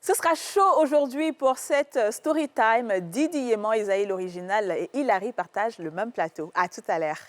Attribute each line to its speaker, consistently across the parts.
Speaker 1: Ce sera chaud aujourd'hui pour cette story time. Didi Yéman, Isaïe l'original et Hilary partagent le même plateau. À tout à l'heure.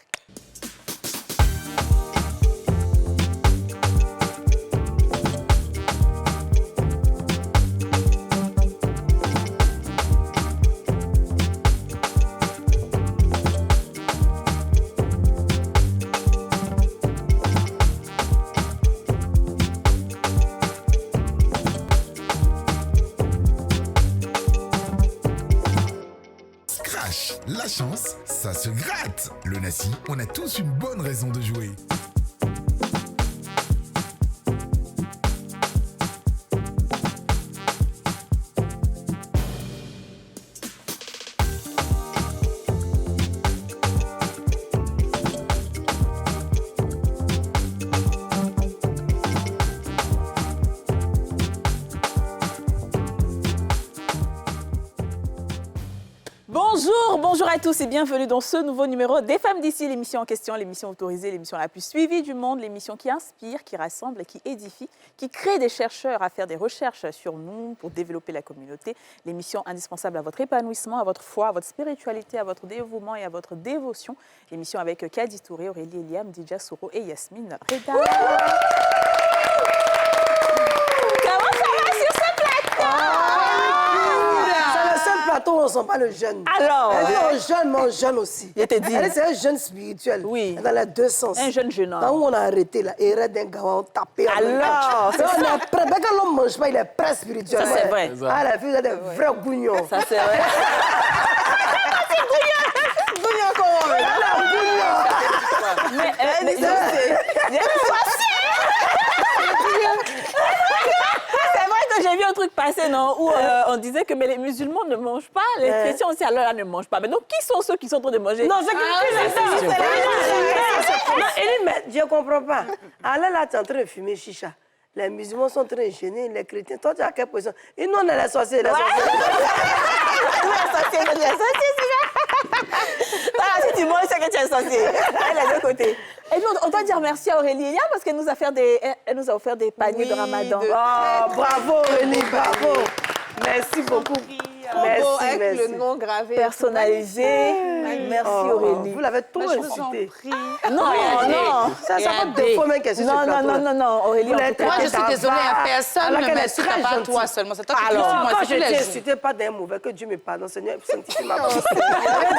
Speaker 2: La chance, ça se gratte. Le Nassi, on a tous une bonne raison de jouer.
Speaker 1: Bonjour à tous et bienvenue dans ce nouveau numéro des Femmes d'ici, l'émission en question, l'émission autorisée, l'émission la plus suivie du monde, l'émission qui inspire, qui rassemble, qui édifie, qui crée des chercheurs à faire des recherches sur nous pour développer la communauté, l'émission indispensable à votre épanouissement, à votre foi, à votre spiritualité, à votre dévouement et à votre dévotion, l'émission avec Kadi Touré, Aurélie Eliam, Dija Soro et Yasmine Reda. Comment ça va sur ce plateau?
Speaker 3: On ne sent pas le jeune.
Speaker 1: Alors,
Speaker 3: elle dit on jeune, mais on jeune aussi.
Speaker 1: Je t'ai dit.
Speaker 3: Elle c'est un jeune spirituel.
Speaker 1: Oui.
Speaker 3: Dans les deux sens.
Speaker 1: Un jeune homme.
Speaker 3: Quand on a arrêté, là, et d'un gars, on tapait.
Speaker 1: Alors,
Speaker 3: c'est on est prêt. Quand l'homme ne mange pas, il est prêt spirituel.
Speaker 1: Ça, c'est vrai.
Speaker 3: Ah, la fille, vous êtes des vrais gougnons.
Speaker 1: Ça, c'est vrai. C'est gougnons. Gougnons comment? Mais c'est vrai que j'ai vu un truc passer, non, où on disait que mais les musulmans ne mangent pas, les chrétiens aussi, alors là, ne mangent pas. Mais donc, qui sont ceux qui sont en train de manger?
Speaker 3: Non, c'est que mais je ne comprends pas. Alors là, tu es en train de fumer chicha. Les musulmans sont en train de gêner, les chrétiens. Toi, tu es à quelle position? Et nous, on est les sorciers. Les sorciers,
Speaker 1: voilà, si tu manges, c'est que tu es sorcier. Elle est de l'autre côté. Et nous, on doit dire merci à Aurélie Elia parce qu'elle nous a offert des paniers de Ramadan.
Speaker 3: Oh, bravo Aurélie, bravo. Merci beaucoup.
Speaker 4: Merci, avec le nom gravé.
Speaker 1: Personnalisé. Merci Aurélie.
Speaker 3: Vous l'avez trop incité.
Speaker 1: Non, non.
Speaker 3: Ça va deux fois même qu'elle se
Speaker 1: Non, Aurélie.
Speaker 4: Moi, je suis désolée, à personne ne m'insulte, pas à toi seulement. C'est toi qui
Speaker 3: alors,
Speaker 4: moi,
Speaker 3: quand je t'ai insulté, pas d'un mauvais, que Dieu me pardonne, Seigneur, sanctifie ma voix.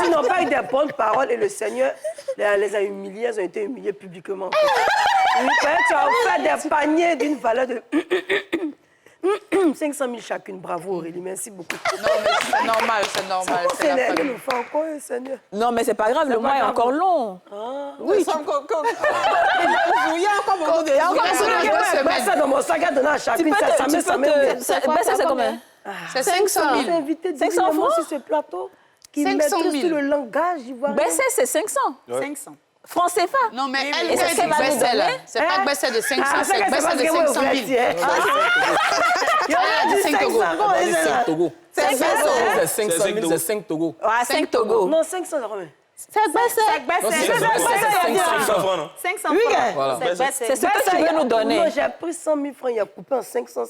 Speaker 3: Ils n'ont pas eu des bonnes paroles et le Seigneur les a humiliés, ils ont été humiliés publiquement. Tu as offert des paniers d'une valeur de 500 000 chacune. Bravo Aurélie, merci beaucoup.
Speaker 4: Non, mais c'est normal, c'est normal.
Speaker 3: C'est la famille. Fait encore, Seigneur.
Speaker 1: Non, mais c'est pas grave, le mois est encore long.
Speaker 4: Oui, il y a encore beaucoup de... Il y a encore
Speaker 3: ça dans mon sac à donner à chacune.
Speaker 1: Ça, c'est combien?
Speaker 4: C'est 500 000.
Speaker 3: Invité
Speaker 1: 500 francs
Speaker 3: sur ce plateau qui
Speaker 4: 500
Speaker 3: maîtrise
Speaker 4: 000.
Speaker 3: tout le langage ivoirien.
Speaker 1: Bessé, c'est 500.
Speaker 4: 500.
Speaker 1: Francs CFA.
Speaker 4: Non, mais elle,
Speaker 1: Et c'est ce qu'elle va nous donner.
Speaker 4: c'est pas que Bessé de 500, c'est que Bessé de 500 000.
Speaker 3: Il y a dit 5
Speaker 5: Togo.
Speaker 1: C'est 500.
Speaker 5: C'est 500 000, c'est 5 Togo.
Speaker 1: Ah, 5 Togo.
Speaker 3: Non, 500 euros.
Speaker 1: C'est Bessé.
Speaker 5: C'est 500 francs, non?
Speaker 4: 500
Speaker 3: Oui,
Speaker 5: Voilà.
Speaker 1: C'est ce que tu veux nous donner.
Speaker 3: Non, j'ai pris 100 000 francs, il a coupé en 500.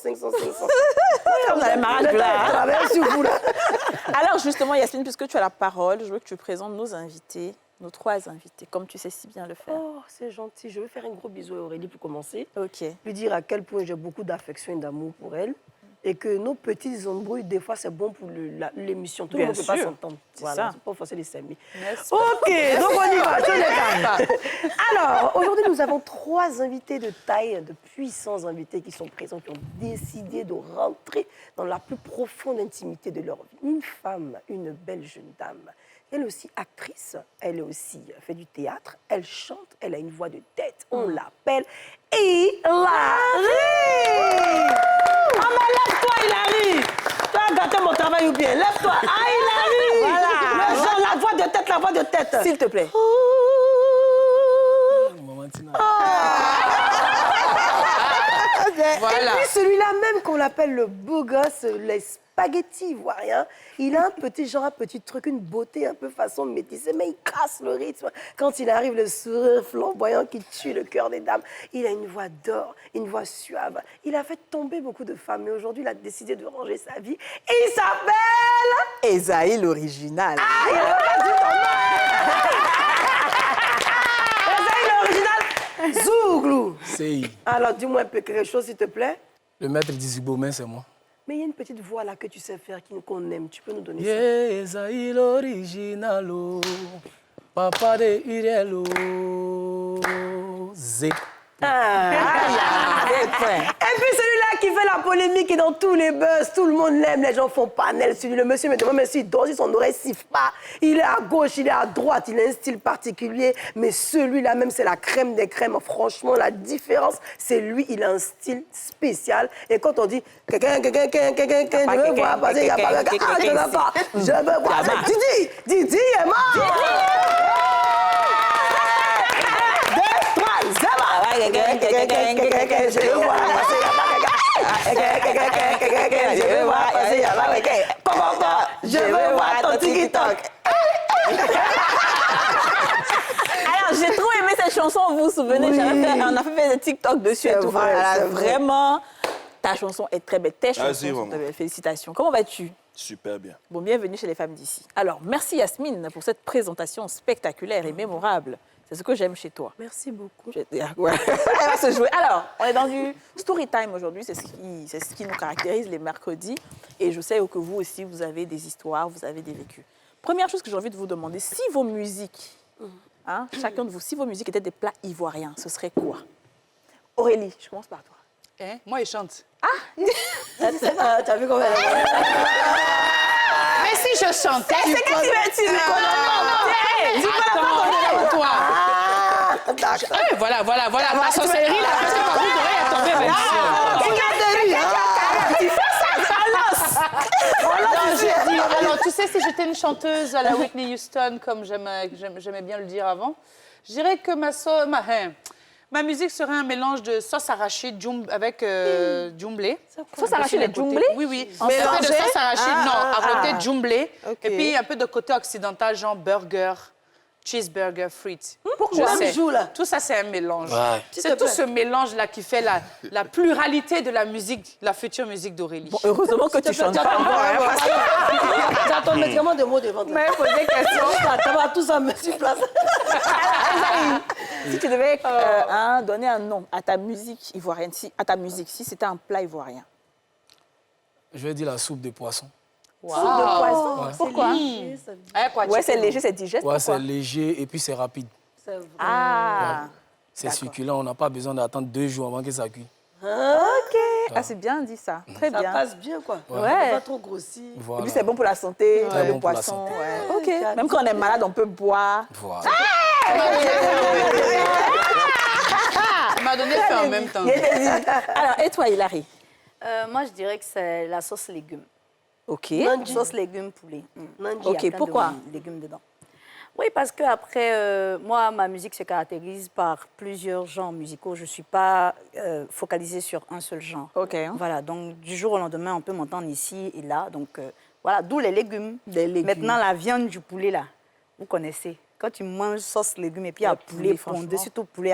Speaker 1: Vous avez marre là.
Speaker 3: Travaille sur vous, là.
Speaker 1: Alors justement, Yasmine, puisque tu as la parole, je veux que tu présentes nos invités, nos 3 invités, comme tu sais si bien le faire.
Speaker 3: Oh, c'est gentil. Je veux faire un gros bisou à Aurélie pour commencer.
Speaker 1: Ok.
Speaker 3: Lui dire à quel point j'ai beaucoup d'affection et d'amour pour elle. Et que nos petits embrouilles, des fois, c'est bon pour l'émission. Tout le monde ne peut pas s'entendre. Voilà, c'est pas forcer les semis.
Speaker 1: Merci.
Speaker 3: Ok, donc on y va. Alors, aujourd'hui, nous avons 3 invités de taille, de puissants invités qui sont présents, qui ont décidé de rentrer dans la plus profonde intimité de leur vie. Une femme, une belle jeune dame. Elle est aussi actrice, elle est aussi fait du théâtre, elle chante, elle a une voix de tête. On l'appelle Hilary. Ah, mais lève-toi, Hilary. Tu as gâté mon travail ou bien? Lève-toi. Ah, Hilary. Voilà. La voix de tête.
Speaker 1: S'il te plaît.
Speaker 4: Voilà.
Speaker 3: Et puis celui-là même qu'on l'appelle le beau gosse, spaghettis ivoiriens. Il a un petit truc, une beauté un peu façon métissée, mais il casse le rythme. Quand il arrive, le sourire flamboyant qui tue le cœur des dames. Il a une voix d'or, une voix suave. Il a fait tomber beaucoup de femmes, mais aujourd'hui, il a décidé de ranger sa vie. Et il s'appelle...
Speaker 1: Esaïe l'original.
Speaker 3: Ah, il a pas dit ton nom. Esaïe l'original. Zouglou.
Speaker 5: C'est
Speaker 3: Alors, dis-moi un peu quelque chose, s'il te plaît.
Speaker 5: le maître d'Isigbomen, c'est moi.
Speaker 3: Mais il y a une petite voix là que tu sais faire, qu'on aime. Tu peux nous donner ça?
Speaker 5: Esaïe l'original, papa de Irelo. Zé.
Speaker 3: Et puis celui-là qui fait la polémique et dans tous les buzz, tout le monde l'aime, les gens font panel sur lui. Le monsieur me demande même s'il dort, si son oreille siffle pas. Il est à gauche, il est à droite, il a un style particulier. Mais celui-là même, c'est la crème des crèmes. Franchement, la différence, c'est lui, il a un style spécial. Et quand on dit quelqu'un, je veux voir passer, il n'y a pas quelqu'un, je ne veux pas. Je veux voir passer. Didi est mort. Je veux voir passer, je veux voir passer, je veux voir ton TikTok.
Speaker 1: Alors, j'ai trop aimé cette chanson, vous vous souvenez, on a fait des TikTok dessus et tout.
Speaker 3: Vrai,
Speaker 1: Voilà,
Speaker 3: c'est vrai.
Speaker 1: vraiment, ta chanson est très belle. Tes chansons
Speaker 6: c'est
Speaker 1: sont
Speaker 6: vraiment.
Speaker 1: très belles. Félicitations. Comment vas-tu?
Speaker 6: Super bien.
Speaker 1: Bon, bienvenue chez les femmes d'ici. Alors, merci Yasmine pour cette présentation spectaculaire et mémorable. C'est ce que j'aime chez toi.
Speaker 3: Merci beaucoup.
Speaker 1: Ouais. Elle va se jouer. Alors, on est dans du story time aujourd'hui. C'est ce qui nous caractérise les mercredis. Et je sais que vous aussi, vous avez des histoires, vous avez des vécus. Première chose que j'ai envie de vous demander, si vos musiques, chacun de vous, si vos musiques étaient des plats ivoiriens, ce serait quoi? Aurélie, je commence par toi.
Speaker 4: Hein? Moi, il chante.
Speaker 3: T'as vu comment elle est?
Speaker 4: Mais si je chantais...
Speaker 1: C'est qu'est-ce que tu veux?
Speaker 4: Attends, toi.
Speaker 3: D'accord.
Speaker 4: Voilà. Ma sorcellerie, là, parce que ma boucle d'oreille est tombée maintenant.
Speaker 1: Tu fais ça,
Speaker 4: Non, j'ai dit, alors, tu sais, si j'étais une chanteuse à la Whitney Houston, comme j'aimais bien le dire avant, je dirais que ma musique serait un mélange de sauce arachide avec djumblé.
Speaker 1: Sauce arachide et djumblé?
Speaker 4: Oui.
Speaker 1: Mélangé?
Speaker 4: Un peu de sauce arachide, à côté djumblé.
Speaker 1: Ok.
Speaker 4: Et puis un peu de côté occidental, genre burger, cheeseburger, frites.
Speaker 3: Pourquoi?
Speaker 4: Je sais.
Speaker 3: Même joue, là.
Speaker 4: Tout ça, c'est un mélange.
Speaker 5: Ouais.
Speaker 4: C'est tout ce mélange-là qui fait la pluralité de la musique, la future musique d'Aurélie.
Speaker 1: Bon, heureusement que tu chantes pas encore.
Speaker 3: J'attends médicament de mots devant toi.
Speaker 4: Mais posez des questions.
Speaker 3: Ça va tout ça me sur place.
Speaker 1: Si tu devais donner un nom à ta musique ivoirienne, si c'était un plat ivoirien.
Speaker 5: Je vais dire la soupe de poisson.
Speaker 3: Soupe de poisson.
Speaker 5: Ouais.
Speaker 1: Pourquoi? Ouais, c'est léger, c'est digeste.
Speaker 5: Ouais, c'est
Speaker 1: pourquoi?
Speaker 5: léger et puis c'est rapide.
Speaker 3: C'est vrai.
Speaker 1: Ah,
Speaker 5: C'est succulent, on n'a pas besoin d'attendre 2 jours avant que ça cuise.
Speaker 1: ok. Ah, c'est bien dit ça. Très
Speaker 3: Ça
Speaker 1: bien.
Speaker 3: passe bien, quoi.
Speaker 1: Ouais.
Speaker 3: Pas trop grossir.
Speaker 1: Et
Speaker 5: Voilà.
Speaker 1: puis c'est bon pour la santé,
Speaker 5: Très
Speaker 1: le
Speaker 5: bon pour la
Speaker 1: poisson.
Speaker 5: santé.
Speaker 1: Ouais. Ok. Même quand on est malade, on peut boire.
Speaker 5: Voilà.
Speaker 4: Tu m'as donné faim en même temps.
Speaker 1: Il était dit. Alors, et toi, Hilary?
Speaker 7: Moi, je dirais que c'est la sauce légumes.
Speaker 1: Ok.
Speaker 3: Nandi.
Speaker 7: Sauce légumes poulet.
Speaker 3: Nandi.
Speaker 1: Ok,
Speaker 7: Il y a plein
Speaker 1: pourquoi?
Speaker 7: de légumes dedans. Oui, parce que après, moi, ma musique se caractérise par plusieurs genres musicaux. Je ne suis pas focalisée sur un seul genre.
Speaker 1: Ok.
Speaker 7: Voilà, donc du jour au lendemain, on peut m'entendre ici et là. Donc voilà, d'où les légumes.
Speaker 1: Des légumes.
Speaker 7: Maintenant, la viande du poulet, là, vous connaissez. Quand tu manges sauce légumes et puis il y a
Speaker 1: poulet,
Speaker 7: poulet
Speaker 1: franchement.
Speaker 7: fondé, surtout poulet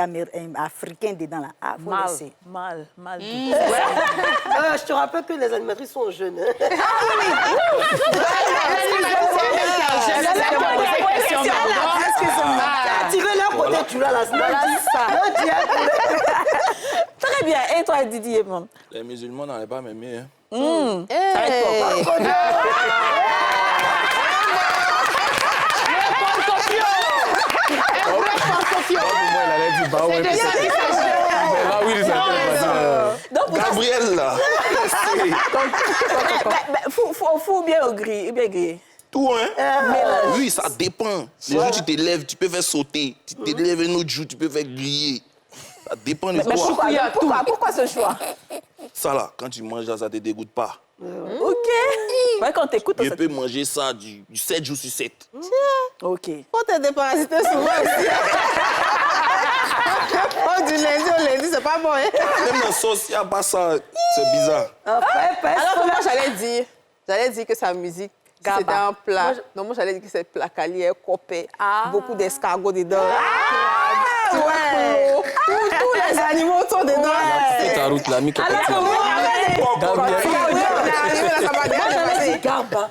Speaker 7: africain dedans, là. Ah, faut laisser.
Speaker 1: Mal.
Speaker 3: Je te rappelle que les animatrices sont jeunes. Hein. Tirez leur côté, tu l'as la semaine.
Speaker 1: Très bien. Et toi, Didier? Bon.
Speaker 6: Les musulmans n'allaient pas m'aimer. Hein.
Speaker 1: Ça va être toi.
Speaker 5: Pour moi, il allait dire bah ouais.
Speaker 4: C'est de ça qu'il s'agit.
Speaker 5: Ah oui, c'est facile.
Speaker 1: Donc, pour toi,
Speaker 6: Gabriel, là.
Speaker 1: faut bien griller.
Speaker 6: Tout, hein? Oui, ça dépend. Les jours, tu t'élèves, tu peux faire sauter. Tu t'élèves un autre jour, tu peux faire griller. Ça dépend de
Speaker 1: Mais
Speaker 6: toi.
Speaker 1: pourquoi ce choix?
Speaker 6: Ça, là, quand tu manges, là, ça te dégoûte pas.
Speaker 1: Ok. Ouais, quand t'écoutes,
Speaker 6: Je peux manger ça du 7 jours sur 7.
Speaker 1: ok.
Speaker 8: Faut te déparasiter souvent aussi. Oh, du lundi au lundi, c'est pas bon, hein?
Speaker 6: Même dans la sauce, il n'y a pas ça. C'est bizarre.
Speaker 8: Alors que moi, j'allais dire, J'allais dire que sa musique,
Speaker 3: Gaba.
Speaker 8: c'était un plat.
Speaker 3: Moi,
Speaker 8: Non, moi, j'allais dire que c'est plat calier, copé,
Speaker 7: Ah.
Speaker 8: beaucoup d'escargots dedans. Ouais. Tous les animaux sont dedans.
Speaker 5: Fais ta route, l'ami.
Speaker 3: Moi, j'avais dit Garba.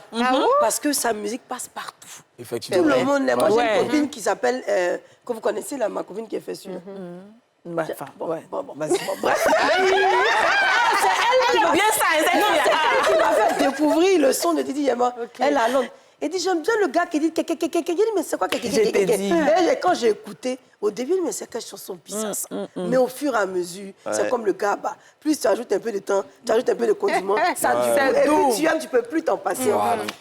Speaker 3: Parce que sa musique passe partout. Tout
Speaker 5: Effectivement.
Speaker 3: le monde l'aime. Moi, j'ai
Speaker 1: Ouais.
Speaker 3: une copine qui s'appelle, que vous connaissez, là, ma copine qui a fait celui-là.
Speaker 1: Enfin, ouais.
Speaker 3: Bon, bref.
Speaker 1: Elle aime bien ça, elle aime bien.
Speaker 3: Qui m'a fait découvrir le son de Didi Yama. Elle a Londres. Elle dit, j'aime bien le gars qui dit kéké. J'ai dit, mais c'est quoi kéké?
Speaker 1: Je t'ai dit.
Speaker 3: Et quand j'ai écouté, au début, mais c'est quelle chanson bizarre ça. Mais au fur et à mesure, c'est comme le gaba. Plus tu ajoutes un peu de temps, tu ajoutes un peu de condiments, ça dure. Et puis tu aimes, tu peux plus t'en passer.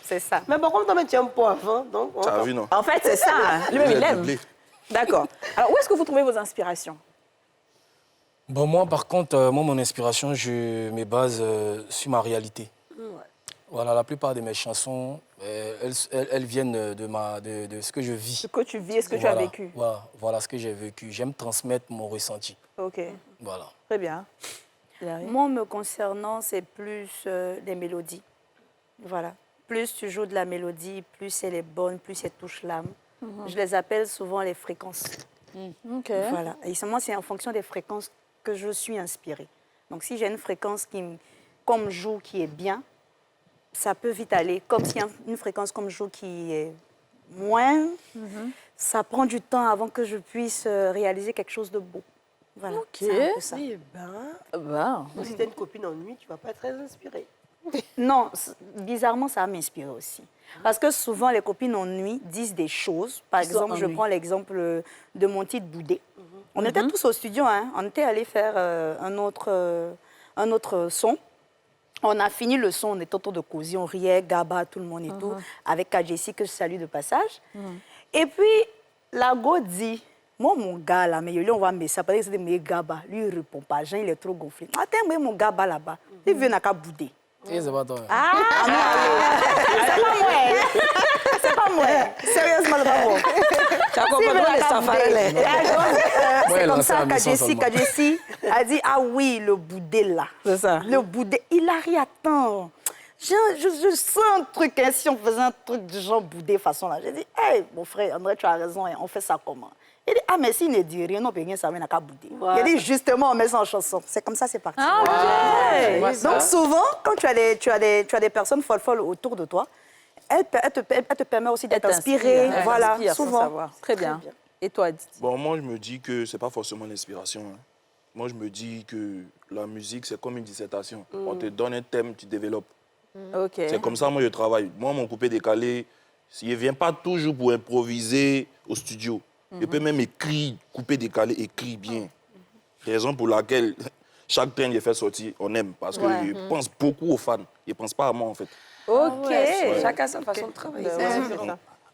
Speaker 7: C'est ça.
Speaker 3: Mais bon, comme toi, tu aimes pas avant, donc...
Speaker 6: Tu as vu, non?
Speaker 1: En fait, c'est ça. Lui-même, il aime.
Speaker 6: doublé.
Speaker 1: D'accord. Alors, où est-ce que vous trouvez vos inspirations?
Speaker 5: Bon, moi, par contre, mon inspiration, je me base sur ma réalité. Voilà, la plupart de mes chansons, elles viennent de ce que je vis.
Speaker 1: Ce que tu vis et ce que tu as vécu.
Speaker 5: Voilà ce que j'ai vécu. J'aime transmettre mon ressenti.
Speaker 1: OK.
Speaker 5: Voilà.
Speaker 1: Très bien.
Speaker 7: Moi, me concernant, c'est plus des mélodies. Voilà. Plus tu joues de la mélodie, plus elle est bonne, plus elle touche l'âme. Je les appelle souvent les fréquences.
Speaker 1: OK.
Speaker 7: Voilà. Et seulement, c'est en fonction des fréquences que je suis inspirée. Donc, si j'ai une fréquence comme joue qui est bien, ça peut vite aller. Comme s'il y a une fréquence comme joue qui est moins, ça prend du temps avant que je puisse réaliser quelque chose de beau. Voilà. C'est un peu ça.
Speaker 3: Eh ben,
Speaker 1: Wow.
Speaker 3: si t'as une copine en nuit, tu vas pas être très inspirée.
Speaker 7: Non, bizarrement, ça m'a inspiré aussi. Parce que souvent, les copines en nuit disent des choses. Par exemple, je prends l'exemple de mon titre Boudé. On était tous au studio, hein. On était allés faire un autre son. On a fini le son, on était autour de cosy, on riait, Gaba, tout le monde et tout, avec Kajessi, que je salue de passage. Et puis, la go dit, moi, mon gars là, mais lui, on va me ça, parce que c'est mes Gaba. Lui, il ne répond pas, Jean, il est trop gonflé. Attends, mais mon Gaba là-bas, il vient à Boudé.
Speaker 5: Et c'est pas toi.
Speaker 7: C'est pas moi. C'est pas moi. Sérieusement, c'est pas moi.
Speaker 3: Tu as compris les safarelles.
Speaker 7: C'est comme ça
Speaker 5: Kajessi
Speaker 7: Kajessi a dit, ah oui, le boudé là.
Speaker 1: C'est ça.
Speaker 7: Le boudé, il a ri, attends. Je sens un truc, hein, si on faisait un truc du genre boudé façon là. J'ai dit, hey, mon frère, André, tu as raison, hein, on fait ça comment? Il dit, ah, mais s'il ne dit rien, on peut rien savoir, on n'a qu'à bouder. Il dit, justement, on met ça en chanson. C'est comme ça, c'est parti. Donc, souvent, quand tu as des personnes folles autour de toi, elle te permet aussi d'être inspirée. Voilà, souvent.
Speaker 1: Très bien. Et toi, Didi?
Speaker 6: Bon, moi, je me dis que c'est pas forcément l'inspiration. Hein. Moi, je me dis que la musique, c'est comme une dissertation. On te donne un thème, tu développes.
Speaker 1: OK.
Speaker 6: C'est comme ça, moi, je travaille. Moi, mon coupé décalé, il ne vient pas toujours pour improviser au studio. Je peux même écrire, coupé décalé, écrire bien. Raison pour laquelle chaque train que je fais sortir, on aime. Parce que je pense beaucoup aux fans. Je ne pense pas à moi, en fait.
Speaker 1: OK.
Speaker 3: Chacun sa façon de travailler.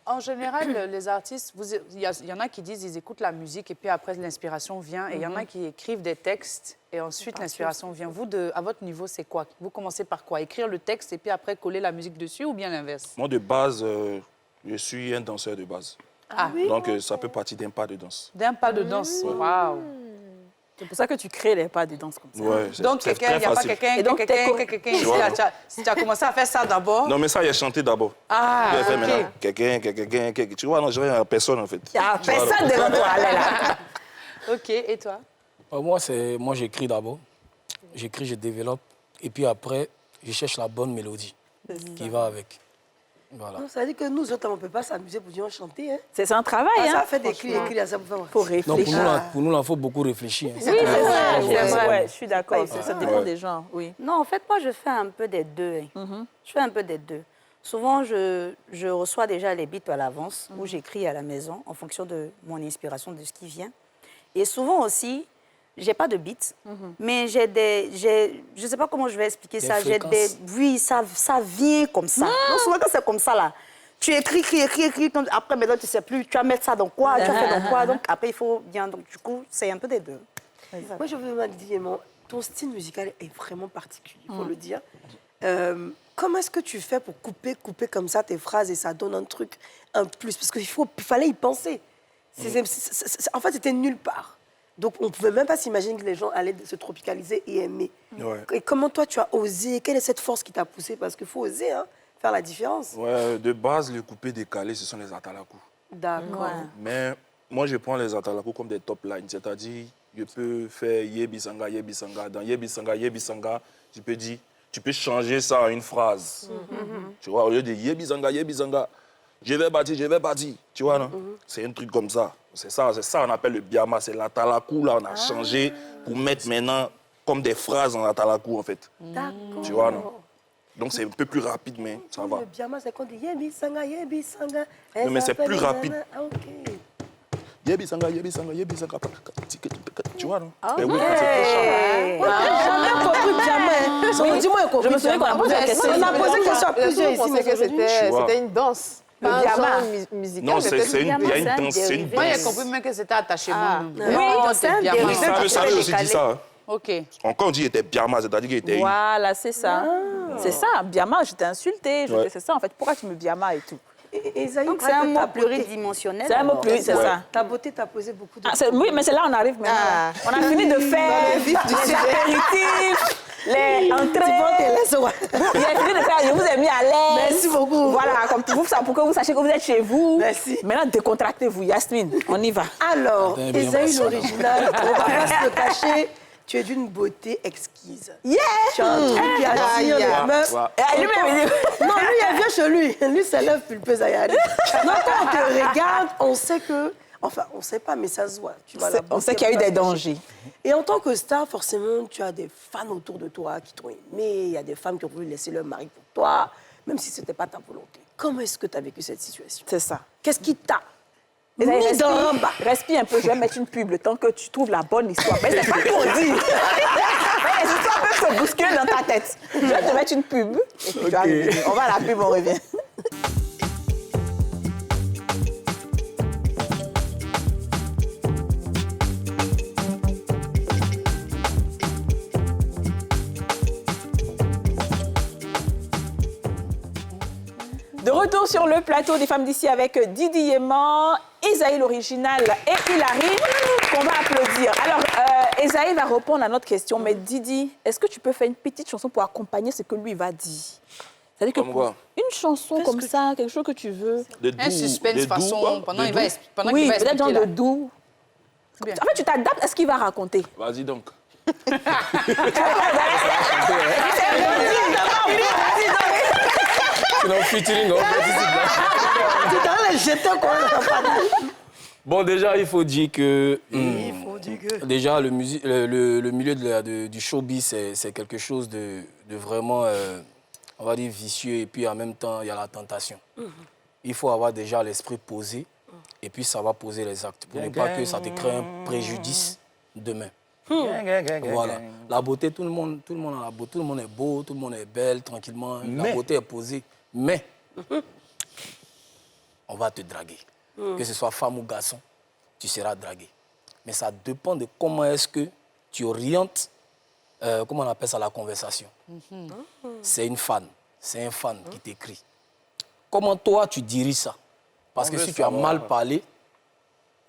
Speaker 4: En général, les artistes, il y en a qui disent ils écoutent la musique et puis après l'inspiration vient. Et il y en a qui écrivent des textes et ensuite l'inspiration vient. Vous, à votre niveau, c'est quoi? Vous commencez par quoi? Écrire le texte et puis après coller la musique dessus ou bien l'inverse?
Speaker 6: Moi, de base, je suis un danseur de base. Donc, ça peut partir d'un pas de danse.
Speaker 4: D'un pas de danse. Waouh!
Speaker 1: C'est pour ça que tu crées les pas de danse comme ça.
Speaker 6: Ouais,
Speaker 4: Donc,
Speaker 6: c'est
Speaker 4: il n'y
Speaker 6: très
Speaker 4: a pas
Speaker 6: facile.
Speaker 4: quelqu'un ici. Tu as commencé à faire ça d'abord?
Speaker 6: Non, mais ça, il a chanté d'abord.
Speaker 4: Ah,
Speaker 6: Il a fait
Speaker 4: OK.
Speaker 6: maintenant. Quelqu'un. Tu vois, non, je regarde personne, en fait.
Speaker 1: Il n'y a personne devant toi, là.
Speaker 4: OK, et toi?
Speaker 5: Moi, j'écris d'abord. J'écris, je développe. Et puis après, je cherche la bonne mélodie qui va avec. Voilà.
Speaker 3: Non, ça veut dire que nous autres, on ne peut pas s'amuser pour dire chanter. Hein.
Speaker 1: C'est un travail,
Speaker 3: Ça
Speaker 1: hein?
Speaker 3: fait des cris, ça pour faire.
Speaker 1: Faut réfléchir.
Speaker 5: Donc, pour nous, il faut beaucoup réfléchir.
Speaker 1: Oui, c'est vrai. Ouais, je suis d'accord. Ça dépend des gens, oui.
Speaker 7: Non, en fait, moi, je fais un peu des deux. Je fais un peu des deux. Souvent, je reçois déjà les beats à l'avance ou j'écris à la maison en fonction de mon inspiration, de ce qui vient. Et souvent aussi, j'ai pas de beats, mais je ne sais pas comment je vais expliquer ça. Oui, ça vient comme ça. Donc, souvent, quand c'est comme ça, là, tu écris, comme, après, maintenant, tu ne sais plus, tu vas mettre ça dans quoi, tu vas faire dans quoi. Donc, après, il faut bien. Donc, du coup, c'est un peu des deux.
Speaker 3: Moi, je veux me dire, ton style musical est vraiment particulier, il faut le dire. Comment est-ce que tu fais pour couper comme ça tes phrases et ça donne un truc, un plus? Parce qu'il fallait y penser. En fait, c'était nulle part. Donc, on ne pouvait même pas s'imaginer que les gens allaient se tropicaliser et aimer.
Speaker 6: Ouais.
Speaker 3: Et comment toi, tu as osé? Quelle est cette force qui t'a poussé? Parce qu'il faut oser faire la différence.
Speaker 6: Ouais, de base, le coupé décalé, ce sont les atalakou.
Speaker 3: D'accord.
Speaker 6: Mais moi, je prends les atalakou comme des top lines. C'est-à-dire, je peux faire Yebisanga, Yebisanga. Dans Yebisanga, Yebisanga, tu peux changer ça en une phrase. Tu vois, au lieu de Yebisanga, Yebisanga, je vais bâtir. Tu vois, non? C'est un truc comme ça. C'est ça on appelle le biama. C'est l'atalakou, là, on a changé pour mettre maintenant comme des phrases en atalakou, en fait.
Speaker 3: D'accord.
Speaker 6: Tu vois, non? Donc, c'est un peu plus rapide, mais ça va.
Speaker 3: Le biama, c'est quand on dit Yebisanga, Yebisanga.
Speaker 6: Non, mais c'est plus rapide.
Speaker 3: Ah, ok.
Speaker 6: Yebisanga. Tu vois, non?
Speaker 1: Ah,
Speaker 6: Mais oui, quand c'est plus charmant.
Speaker 3: J'ai jamais compris biama. Dis-moi,
Speaker 1: Je me souviens qu'on a posé la question.
Speaker 3: On a posé une question à plusieurs
Speaker 8: Je
Speaker 3: ici.
Speaker 8: pensais
Speaker 3: mais
Speaker 8: que
Speaker 3: aujourd'hui,
Speaker 8: c'était une danse.
Speaker 1: Le
Speaker 8: Pas un
Speaker 1: biama.
Speaker 8: genre musical.
Speaker 6: Non,
Speaker 8: mais peut-être
Speaker 6: il y a une danse, c'est une
Speaker 4: Moi, j'ai
Speaker 6: danse.
Speaker 4: compris même que c'était attachement.
Speaker 7: Oui, c'est un dérivé.
Speaker 6: Ça veut aussi dire ça. Hein.
Speaker 4: OK.
Speaker 6: Encore on dit qu'il était biama, c'est-à-dire qu'il était...
Speaker 1: Voilà, c'est ça. C'est ça, biama, je t'ai insulté.
Speaker 6: Ouais.
Speaker 1: C'est ça, en fait. Pourquoi tu me biama et tout?
Speaker 3: Esaïe,
Speaker 7: Donc, c'est un mot pluridimensionnel.
Speaker 1: C'est un mot
Speaker 7: alors.
Speaker 1: plus, c'est ça.
Speaker 3: Ta beauté t'a posé beaucoup de...
Speaker 1: Oui, mais c'est là on arrive maintenant.
Speaker 8: Ah.
Speaker 1: On a fini de faire les apéritifs, les entrées. Il a fini de faire, je vous ai mis à l'aise.
Speaker 3: Merci beaucoup.
Speaker 1: Voilà, comme pour que vous sachiez que vous êtes chez vous.
Speaker 3: Merci.
Speaker 1: Maintenant, décontractez-vous, Yasmine. On y va.
Speaker 3: Alors,
Speaker 5: Attends, bien
Speaker 3: Esaïe,
Speaker 5: passé.
Speaker 3: l'original, on va pas se le cacher, tu es d'une beauté exquise.
Speaker 1: Yeah!
Speaker 3: Tu as un truc qui attire les meufs.
Speaker 1: Et lui-même, il dit-
Speaker 3: Non, lui, il vient chez lui. Lui, c'est l'œuf pulpeuse à y aller. Donc, quand on te regarde, on sait que... Enfin, on ne sait pas, mais ça se voit. Tu vois, la
Speaker 1: on
Speaker 3: beauté
Speaker 1: sait qu'il y a eu
Speaker 3: peut pas
Speaker 1: des
Speaker 3: se cacher.
Speaker 1: dangers.
Speaker 3: Et en tant que star, forcément, tu as des fans autour de toi qui t'ont aimé. Il y a des femmes qui ont voulu laisser leur mari pour toi, même si ce n'était pas ta volonté. Comment est-ce que tu as vécu cette situation?
Speaker 1: C'est ça.
Speaker 3: Qu'est-ce qui t'a
Speaker 1: Et là,
Speaker 3: mis dans un bas?
Speaker 1: respire un peu, je vais mettre une pub le temps que tu trouves la bonne histoire. Mais c'est pas pour dire. Mais les histoires peuvent se bousculer dans ta tête. Je vais te mettre une pub. Et puis tu vas arriver. On va à la pub, on revient. De retour sur le plateau des femmes d'ici avec Didi Yéman, Esaïe l'original et Hilary, qu'on va applaudir. Alors, Esaïe va répondre à notre question, mais Didi, est-ce que tu peux faire une petite chanson pour accompagner ce que lui va dire? C'est-à-dire que
Speaker 6: Comme quoi?
Speaker 1: une chanson comme ça, quelque chose que tu veux.
Speaker 4: Un suspense façon, pendant qu'il va expliquer.
Speaker 1: Oui, peut-être genre
Speaker 4: là.
Speaker 1: de doux.
Speaker 4: Bien.
Speaker 1: En fait, tu t'adaptes à ce qu'il va raconter.
Speaker 6: Vas-y donc.
Speaker 5: C'est un featuring, on participe.
Speaker 3: Tu t'as les jeter quoi?
Speaker 5: Bon, déjà, il faut dire que...
Speaker 3: Il faut dire que...
Speaker 5: Déjà, le milieu du showbiz, c'est quelque chose de vraiment, on va dire, vicieux. Et puis, en même temps, il y a la tentation. Il faut avoir déjà l'esprit posé. Et puis, ça va poser les actes. Pour ne pas que ça te crée un préjudice demain. Voilà. La beauté, tout le monde a la beauté. Tout le monde est beau, tout le monde est belle, tranquillement. La beauté est posée. Mais, on va te draguer. Que ce soit femme ou garçon, tu seras dragué. Mais ça dépend de comment est-ce que tu orientes, comment on appelle ça, la conversation. C'est une fan, c'est un fan qui t'écrit. Comment toi, tu diriges ça? Parce que si tu as mal parlé,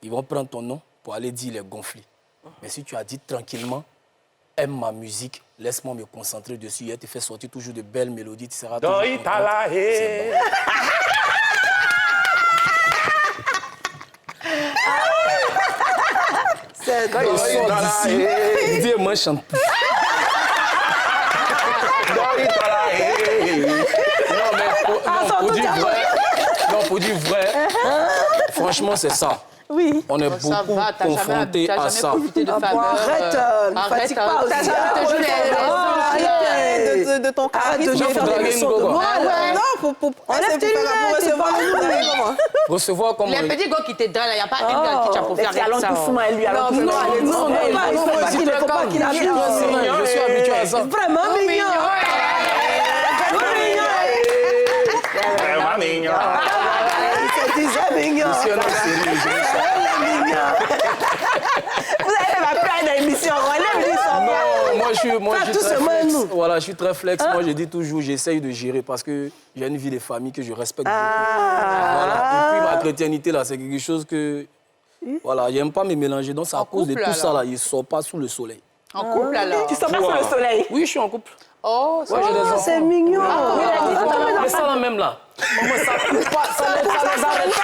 Speaker 5: ils vont prendre ton nom pour aller dire les gonflés. Mais si tu as dit tranquillement, aime ma musique, laisse-moi me concentrer dessus, elle te fait sortir toujours de belles mélodies, tu seras toujours content. C'est bon. Quand il sort d'ici, il dit, moi, je chante plus. Pour dire vrai, franchement, c'est ça.
Speaker 1: Oui.
Speaker 5: On est
Speaker 4: Ça
Speaker 5: beaucoup
Speaker 4: va, t'as
Speaker 5: confrontés
Speaker 4: jamais
Speaker 5: à ça.
Speaker 4: profité de faveur.
Speaker 3: Arrête, ne fatigue pas aussi.
Speaker 4: T'as jamais joué
Speaker 8: De ton
Speaker 3: Arrête de
Speaker 8: caractère.
Speaker 3: jouer faire des
Speaker 5: draguer
Speaker 3: leçons
Speaker 5: une
Speaker 3: de
Speaker 5: gogo.
Speaker 3: morale.
Speaker 8: Non, pour
Speaker 3: Enlève tes lunettes,
Speaker 8: pour recevoir
Speaker 3: c'est
Speaker 8: le
Speaker 3: pas
Speaker 8: draguer comment?
Speaker 5: Recevoir comme...
Speaker 4: Les petits gars qui te draguent, il n'y a pas un gars qui t'a pour
Speaker 1: Mais
Speaker 4: faire
Speaker 1: allons
Speaker 4: ça.
Speaker 1: doucement à lui. Allons doucement à lui.
Speaker 3: Non, il ne faut pas qu'il abuse.
Speaker 5: Je suis habitué à ça.
Speaker 3: Vraiment mignon.
Speaker 6: Vraiment mignon.
Speaker 3: C'est déjà mignon.
Speaker 5: Je suis un homme sérieux.
Speaker 1: Vous avez fait ma pleine d'émission. Relève du son.
Speaker 5: Non, moi je suis
Speaker 3: tout
Speaker 5: très
Speaker 3: seulement
Speaker 5: flex.
Speaker 3: nous.
Speaker 5: Voilà, je suis très flex. Moi je dis toujours, j'essaye de gérer parce que j'ai une vie de famille que je respecte beaucoup. Voilà. Et puis ma chrétienité là, c'est quelque chose que Voilà, j'aime pas me mélanger. Donc, c'est à cause de
Speaker 4: couple,
Speaker 5: tout ça,
Speaker 4: alors.
Speaker 5: là. Il ne sort pas sous le soleil.
Speaker 4: En couple, alors.
Speaker 1: Tu sors pas sur le soleil.
Speaker 5: Oui, je suis en couple.
Speaker 4: Oh,
Speaker 5: Ouais, j'ai des enfants.
Speaker 3: C'est mignon.
Speaker 5: Mais ça, là, même là. Maman, ça coupe pas, ça les arrête pas.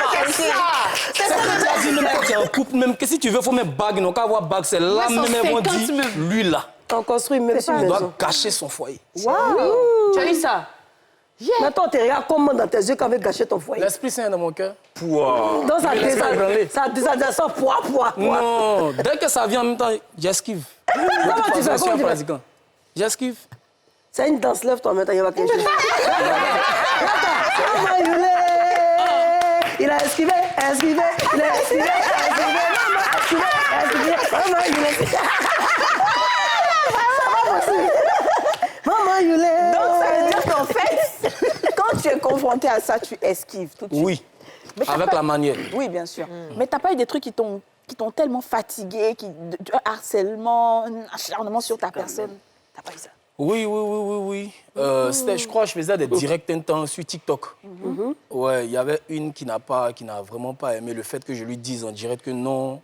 Speaker 5: C'est ça que tu as dit, même quand tu es en couple, même que si tu veux, il faut mettre bague. Donc, avoir bague, c'est là
Speaker 4: Ouais,
Speaker 5: même, elles vont
Speaker 4: 150
Speaker 5: dire,
Speaker 4: même.
Speaker 5: lui, là,
Speaker 3: On construit même sur
Speaker 5: il
Speaker 3: maison.
Speaker 5: doit cacher son foyer.
Speaker 4: Tu as eu ça?
Speaker 3: Mais toi, tu regardes comment dans tes yeux quand veut gâcher ton foyer.
Speaker 5: L'Esprit Saint est dans mon cœur.
Speaker 3: Donc ça
Speaker 5: Mais laisse pas branler.
Speaker 3: descend poids.
Speaker 5: Non, dès que ça vient en même temps, j'esquive. De toute
Speaker 3: tu
Speaker 5: façon,
Speaker 3: fais?
Speaker 5: je suis
Speaker 3: Comment
Speaker 5: un
Speaker 3: tu fais?
Speaker 5: pratiquant. J'esquive.
Speaker 3: C'est une danse, lève-toi maintenant, il va quelque chose. Maman, il a esquivé, il a esquivé, maman, il a esquivé. Maman, il est.
Speaker 1: Donc, ça veut dire qu'en fait, quand tu es confronté à ça, tu esquives tout de suite.
Speaker 5: Oui,
Speaker 1: Mais t'as
Speaker 5: avec
Speaker 1: pas-
Speaker 5: la manière.
Speaker 1: Oui, bien sûr. Mais t'as pas eu des trucs qui t'ont tellement fatigué, un harcèlement, un acharnement sur ta personne. T'as pas eu ça.
Speaker 5: Oui. Je crois que je faisais des directs un temps sur TikTok. Ouais, il y avait une qui n'a vraiment pas aimé le fait que je lui dise en direct que non,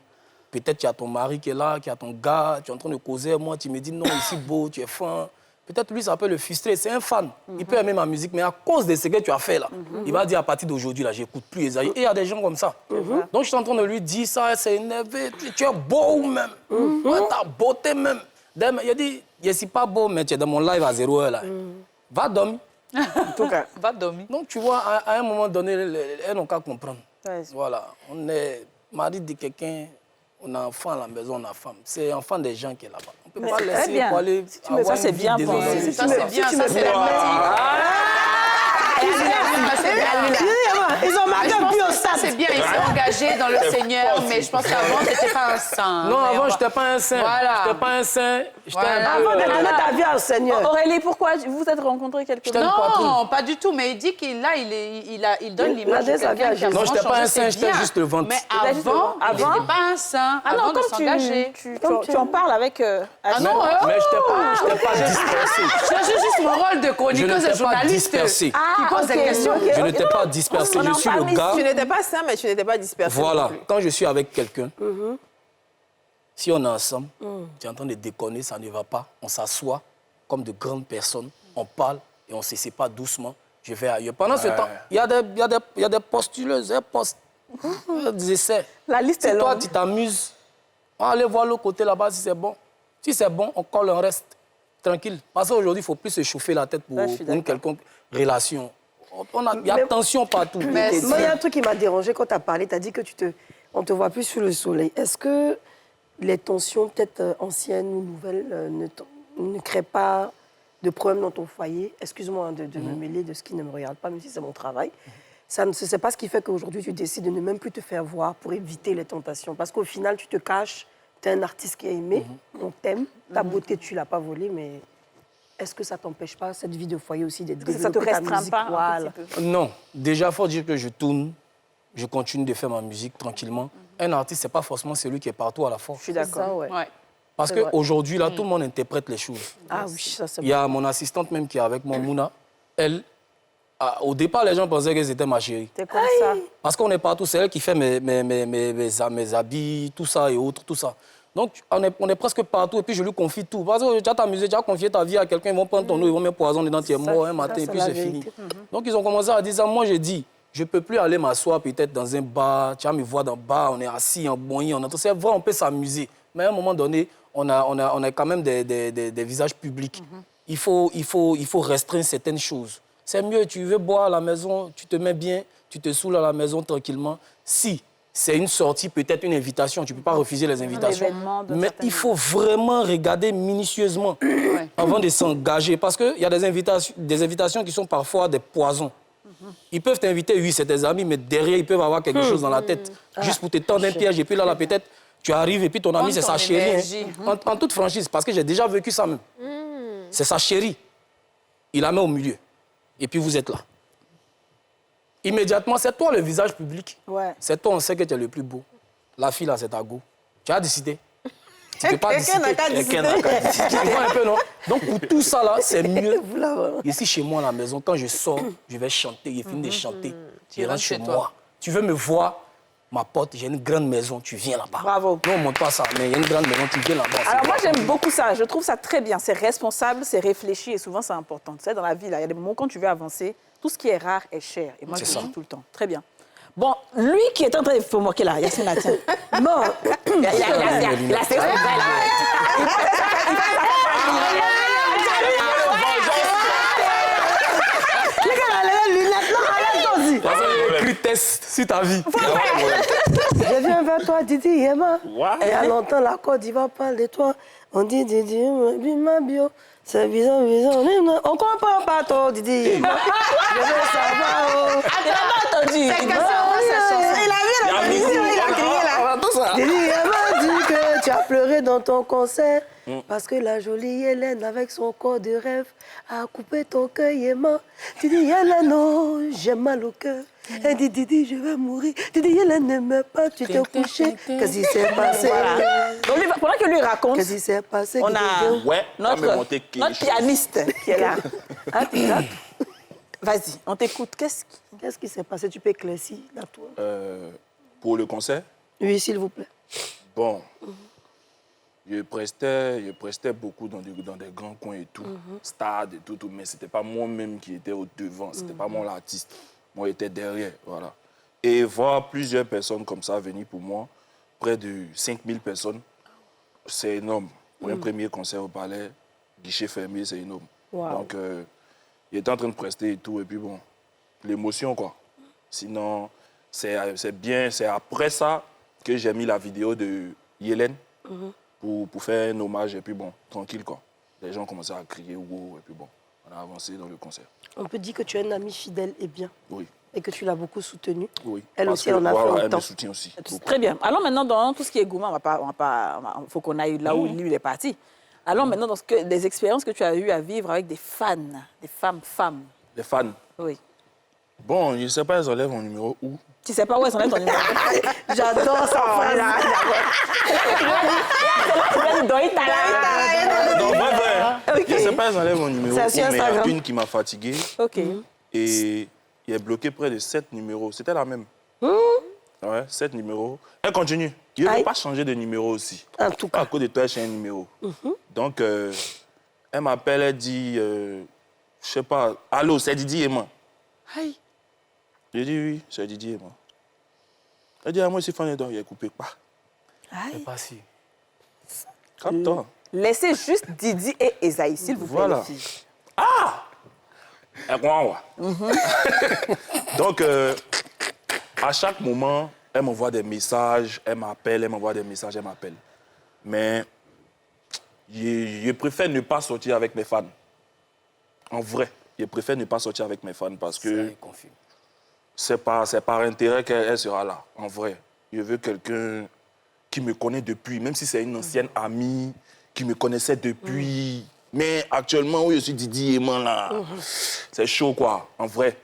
Speaker 5: peut-être qu'il y a ton mari qui est là, qu'il y a ton gars, tu es en train de causer, moi tu me dis non, ici beau, tu es fin. Peut-être lui, ça peut le frustrer. C'est un fan. Il peut aimer ma musique, mais à cause de ce que tu as fait là, il va dire à partir d'aujourd'hui, là, j'écoute plus Esaïe. Et il y a des gens comme ça. Donc je suis en train de lui dire ça, elle s'est énervée. Tu es beau même. Ouais, ta beauté même. Il a dit, je ne suis pas beau, mais tu es dans mon live à 0 heure là. Va dormir.
Speaker 1: En tout cas.
Speaker 4: Va dormir.
Speaker 5: Donc tu vois, à un moment donné, elles n'ont qu'à comprendre.
Speaker 1: Ouais.
Speaker 5: Voilà. On est mari de quelqu'un, on a enfant à la maison, on a femme. C'est enfant des gens qui est là-bas. On ne peut pas
Speaker 1: c'est très
Speaker 5: laisser
Speaker 1: bien.
Speaker 5: pour aller.
Speaker 1: Si tu me- ça, c'est bien pensé.
Speaker 4: Ça, c'est bien, ça, c'est
Speaker 3: Ils ont marqué
Speaker 4: Je
Speaker 3: un
Speaker 4: pense
Speaker 3: but au
Speaker 4: que ça,
Speaker 3: stade.
Speaker 4: c'est bien. Il s'est engagé dans le Seigneur, mais je pense qu'avant, tu n'étais pas un saint.
Speaker 5: Non,
Speaker 4: Mais
Speaker 5: avant,
Speaker 4: on
Speaker 5: je
Speaker 4: va-
Speaker 5: n'étais pas un saint.
Speaker 4: Voilà.
Speaker 5: Je n'étais pas un saint. J'étais
Speaker 4: Voilà.
Speaker 5: un peu...
Speaker 3: Avant de donner ta vie au Seigneur.
Speaker 1: Aurélie, pourquoi vous vous êtes rencontrés quelque
Speaker 5: t'aime
Speaker 1: part?
Speaker 5: pas
Speaker 4: Non, pas du tout. Mais il dit qu'il là, il donne
Speaker 3: Il
Speaker 4: l'image
Speaker 3: a
Speaker 4: de
Speaker 3: déjà
Speaker 4: quelqu'un
Speaker 3: vu
Speaker 4: qui a
Speaker 3: à Jésus.
Speaker 5: Non,
Speaker 4: vraiment
Speaker 5: j'étais pas
Speaker 4: changé,
Speaker 5: un saint,
Speaker 4: c'est
Speaker 5: j'étais
Speaker 4: bien.
Speaker 5: juste le ventre.
Speaker 4: Mais
Speaker 1: C'était juste le
Speaker 4: avant,
Speaker 1: ventre.
Speaker 4: il
Speaker 1: Avant?
Speaker 4: n'était pas un saint.
Speaker 1: Ah non,
Speaker 4: avant de
Speaker 1: comme
Speaker 4: s'engager.
Speaker 1: tu en parles avec...
Speaker 4: Ah non,
Speaker 5: Mais je n'étais pas dispersé.
Speaker 4: je joue juste mon rôle de
Speaker 5: Je
Speaker 4: chroniqueuse
Speaker 5: n'étais
Speaker 4: et
Speaker 5: pas
Speaker 4: journaliste
Speaker 5: dispersé.
Speaker 4: qui pose des questions.
Speaker 5: Je n'étais pas dispersé. Je suis le gars.
Speaker 8: Tu n'étais pas sain, mais tu n'étais pas dispersé.
Speaker 5: Voilà,
Speaker 8: non plus.
Speaker 5: quand je suis avec quelqu'un, si on est ensemble, tu es en train de déconner, ça ne va pas, on s'assoit comme de grandes personnes, on parle et on se sépare doucement, je vais ailleurs. Pendant ce temps, il y a des postuleuses, des essais.
Speaker 1: La liste est
Speaker 5: Si toi,
Speaker 1: longue.
Speaker 5: tu t'amuses, on va aller voir l'autre côté là-bas si c'est bon. Si c'est bon, on colle un reste, tranquille. Parce qu'aujourd'hui, il ne faut plus se chauffer la tête pour
Speaker 1: Là, je suis
Speaker 5: une
Speaker 1: d'accord.
Speaker 5: quelconque relation. Il y a
Speaker 3: Mais-
Speaker 5: tension partout.
Speaker 4: Mais
Speaker 3: Moi, il y a un truc qui m'a dérangé quand tu as parlé. Tu as dit que on ne te voit plus sous le soleil. Est-ce que les tensions, peut-être anciennes ou nouvelles, ne créent pas de problème dans ton foyer? Excuse-moi de me mêler de ce qui ne me regarde pas, même si c'est mon travail. Ça ne c'est pas ce qui fait qu'aujourd'hui, tu décides de ne même plus te faire voir pour éviter les tentations. Parce qu'au final, tu te caches, tu es un artiste qui est aimé, on t'aime, ta beauté, tu ne l'as pas volée, mais est-ce que ça ne t'empêche pas, cette vie de foyer aussi, d'être
Speaker 1: Ça te restreint pas un petit peu?
Speaker 5: Non, déjà, il faut dire que je tourne, je continue de faire ma musique tranquillement. Un artiste, ce n'est pas forcément celui qui est partout à la fois.
Speaker 1: Je suis d'accord.
Speaker 3: ouais.
Speaker 4: Ouais.
Speaker 5: Parce
Speaker 3: c'est vrai.
Speaker 5: qu'aujourd'hui, là, tout le monde interprète les choses.
Speaker 3: Ah oui, ça c'est
Speaker 5: Il y a mon assistante même qui est avec moi, Mouna. Elle, au départ, les gens pensaient que c'était ma chérie.
Speaker 1: C'est comme ça.
Speaker 5: Parce qu'on est partout, c'est elle qui fait mes habits, tout ça et autres, tout ça. Donc, on est presque partout et puis je lui confie tout. Parce que tu as t'amusé, tu as confié ta vie à quelqu'un, ils vont prendre ton eau, ils vont mettre poison dedans, tu es mort un matin et puis
Speaker 3: la
Speaker 5: c'est
Speaker 3: vérité.
Speaker 5: fini. Donc, ils ont commencé à dire ça. Moi, j'ai dit, je ne peux plus aller m'asseoir peut-être dans un bar, tu vas me voir dans un bar, on est assis en boigny, c'est vrai, on peut s'amuser. Mais à un moment donné, on a quand même des visages publics. Il faut restreindre certaines choses. C'est mieux, tu veux boire à la maison, tu te mets bien, tu te saoules à la maison tranquillement. Si c'est une sortie, peut-être une invitation, tu ne peux pas refuser les invitations.
Speaker 1: événement d'un
Speaker 5: Mais
Speaker 1: certain
Speaker 5: il faut vraiment regarder minutieusement avant de s'engager. Parce qu'il y a des invitations qui sont parfois des poisons. Ils peuvent t'inviter, oui, c'est tes amis, mais derrière, ils peuvent avoir quelque chose dans la tête, juste pour te tendre un piège. Et puis là, peut-être, tu arrives et puis ton ami, c'est sa chérie.
Speaker 4: énergie.
Speaker 5: En toute franchise, parce que j'ai déjà vécu ça même. C'est sa chérie. Il la met au milieu. Et puis vous êtes là. Immédiatement, c'est toi le visage public.
Speaker 1: Ouais.
Speaker 5: C'est toi, on sait que tu es le plus beau. La fille, là, c'est ta go. Tu as décidé. Tu peux pas
Speaker 8: Quelqu'un n'a
Speaker 5: décider.
Speaker 8: qu'à décider.
Speaker 5: Quelqu'un n'a qu'à décider. Tu vois un peu, non? Donc, pour tout ça, là, c'est mieux.
Speaker 3: Vous là, voilà.
Speaker 5: Ici, chez moi, à la maison, quand je sors, je vais chanter, je finis de chanter. Je rentre chez
Speaker 4: chez toi.
Speaker 5: moi. Tu veux me voir? ma porte, j'ai une grande maison, tu viens là-bas.
Speaker 1: Bravo.
Speaker 5: Non, on ne montre pas ça, mais il y a une grande maison, tu viens là-bas.
Speaker 1: Alors moi, j'aime beaucoup ça. Je trouve ça très bien. C'est responsable, c'est réfléchi et souvent, c'est important. Tu sais, dans la vie, là, il y a des moments quand tu veux avancer, tout ce qui est rare est cher. Et moi, je le dis tout le temps. Très bien. Bon, lui qui est en train de se moquer là, Yasmina, tiens. Non. Il a ses
Speaker 5: écrit test sur ta vie.
Speaker 3: Je viens vers toi, Didi Yema. Et à longtemps, la Côte d'Ivoire parle de toi. On dit Didi ma bio. C'est bizarre. On comprend pas toi, Didi Yema. Je veux savoir.
Speaker 1: Attends, entendu.
Speaker 3: Il a vu la crié là. Didi Yema dit que tu as pleuré dans ton concert. Parce que la jolie Hélène, avec son corps de rêve, a coupé ton cœur, Yema. Tu dis, Hélène, oh, j'ai mal au cœur. Elle dit, Didi, je vais mourir. Didi, Hélène ne meurt pas, tu t'es couché. Qu'est-ce qui s'est passé?
Speaker 1: Donc, pendant que lui raconte,
Speaker 3: qu'est-ce qui s'est passé?
Speaker 1: on a notre pianiste qui est là. Vas-y, on t'écoute.
Speaker 3: Qu'est-ce qui s'est passé? Tu peux éclaircir là, toi?
Speaker 6: Pour le concert?
Speaker 3: Oui, s'il vous plaît.
Speaker 6: Bon. Je prestais beaucoup dans des grands coins et tout, stade et tout, mais ce n'était pas moi-même qui étais au devant, ce n'était pas moi l'artiste. Moi, j'étais derrière, voilà. Et voir plusieurs personnes comme ça venir pour moi, près de 5000 personnes, c'est énorme. Pour un premier concert au Palais, guichet fermé, c'est énorme.
Speaker 3: Wow.
Speaker 6: Donc, il était en train de prester et tout, et puis bon, l'émotion, quoi. Sinon, c'est bien, c'est après ça que j'ai mis la vidéo de Hélène. Pour faire un hommage, et puis bon, tranquille, quoi. Les gens commençaient à crier, wow, et puis bon, on a avancé dans le concert.
Speaker 3: On peut dire que tu es un ami fidèle et bien.
Speaker 6: Oui.
Speaker 3: Et que tu l'as beaucoup soutenu.
Speaker 6: Oui.
Speaker 3: Elle aussi, elle en a fait autant.
Speaker 6: Elle me soutient aussi.
Speaker 1: Très bien. Allons maintenant dans tout ce qui est gourmand. Il faut qu'on aille là où lui, il est parti. Allons maintenant dans les expériences que tu as eues à vivre avec des fans, des femmes.
Speaker 6: Des fans?
Speaker 1: Oui.
Speaker 6: Bon, je ne sais pas, elles enlèvent mon numéro où.
Speaker 1: Tu ne sais pas où elles enlèvent ton numéro?
Speaker 3: J'adore ça.
Speaker 6: Non, bref, je ne sais pas, elles enlèvent mon numéro où, mais il y a une qui m'a fatigué.
Speaker 1: OK.
Speaker 6: Et il est bloqué près de 7 numéros. C'était la même. Ouais, 7 numéros. Elle continue. Je ne veux pas changer de numéro aussi.
Speaker 3: En tout cas.
Speaker 6: À cause de toi, j'ai un numéro. Donc, elle m'appelle, elle dit, je ne sais pas, allô, c'est Didier et moi.
Speaker 1: Aïe.
Speaker 6: J'ai dit oui, c'est Didier et moi. Elle dit, moi, c'est fan de toi, il a coupé pas.
Speaker 5: C'est pas si.
Speaker 6: Calme-toi.
Speaker 1: Laissez juste Didi et Esaïe, s'il vous plaît,
Speaker 6: Voilà.
Speaker 1: les filles.
Speaker 6: Ah! Donc, à chaque moment, elle m'envoie des messages, elle m'appelle, elle m'envoie des messages, elle m'appelle. Mais je préfère ne pas sortir avec mes fans. En vrai, je préfère ne pas sortir avec mes fans parce que c'est par intérêt qu'elle sera là, en vrai. Je veux quelqu'un qui me connaît depuis, même si c'est une ancienne amie qui me connaissait depuis. Mais actuellement, où je suis Didi et moi, là, c'est chaud, quoi, en vrai.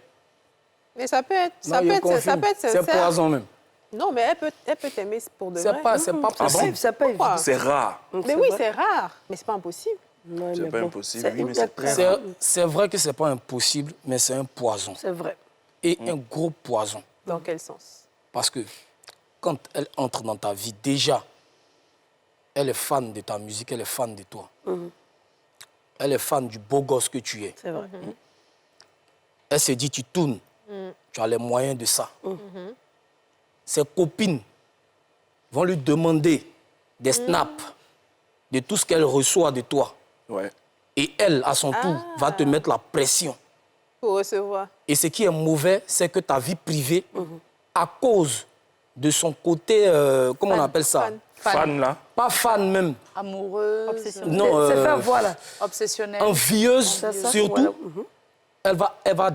Speaker 8: Mais ça peut être
Speaker 5: C'est poison même.
Speaker 8: Non, mais elle peut t'aimer pour de vrai.
Speaker 5: C'est pas possible.
Speaker 3: C'est pas évident.
Speaker 6: C'est rare.
Speaker 8: Mais oui, c'est rare, mais c'est pas impossible.
Speaker 3: Non,
Speaker 6: C'est
Speaker 3: mais
Speaker 6: pas
Speaker 3: bon,
Speaker 6: impossible, oui, mais c'est très rare.
Speaker 5: C'est vrai que c'est pas impossible, mais c'est un poison.
Speaker 3: C'est vrai.
Speaker 5: Et un gros poison.
Speaker 8: Dans quel sens?
Speaker 5: Parce que quand elle entre dans ta vie, déjà, elle est fan de ta musique, elle est fan de toi. Elle est fan du beau gosse que tu es.
Speaker 3: C'est vrai.
Speaker 5: Elle se dit, tu tournes, tu as les moyens de ça. Ses copines vont lui demander des snaps de tout ce qu'elle reçoit de toi.
Speaker 6: Ouais.
Speaker 5: Et elle, à son tour, va te mettre la pression.
Speaker 8: Pour recevoir.
Speaker 5: Et ce qui est mauvais, c'est que ta vie privée, à cause de son côté, comment on appelle ça?
Speaker 6: Fan, là.
Speaker 5: Pas fan même.
Speaker 4: Amoureuse,
Speaker 5: Non,
Speaker 3: C'est faire voilà.
Speaker 4: obsessionnelle.
Speaker 5: envieuse,
Speaker 3: C'est ça,
Speaker 5: surtout.
Speaker 3: voilà.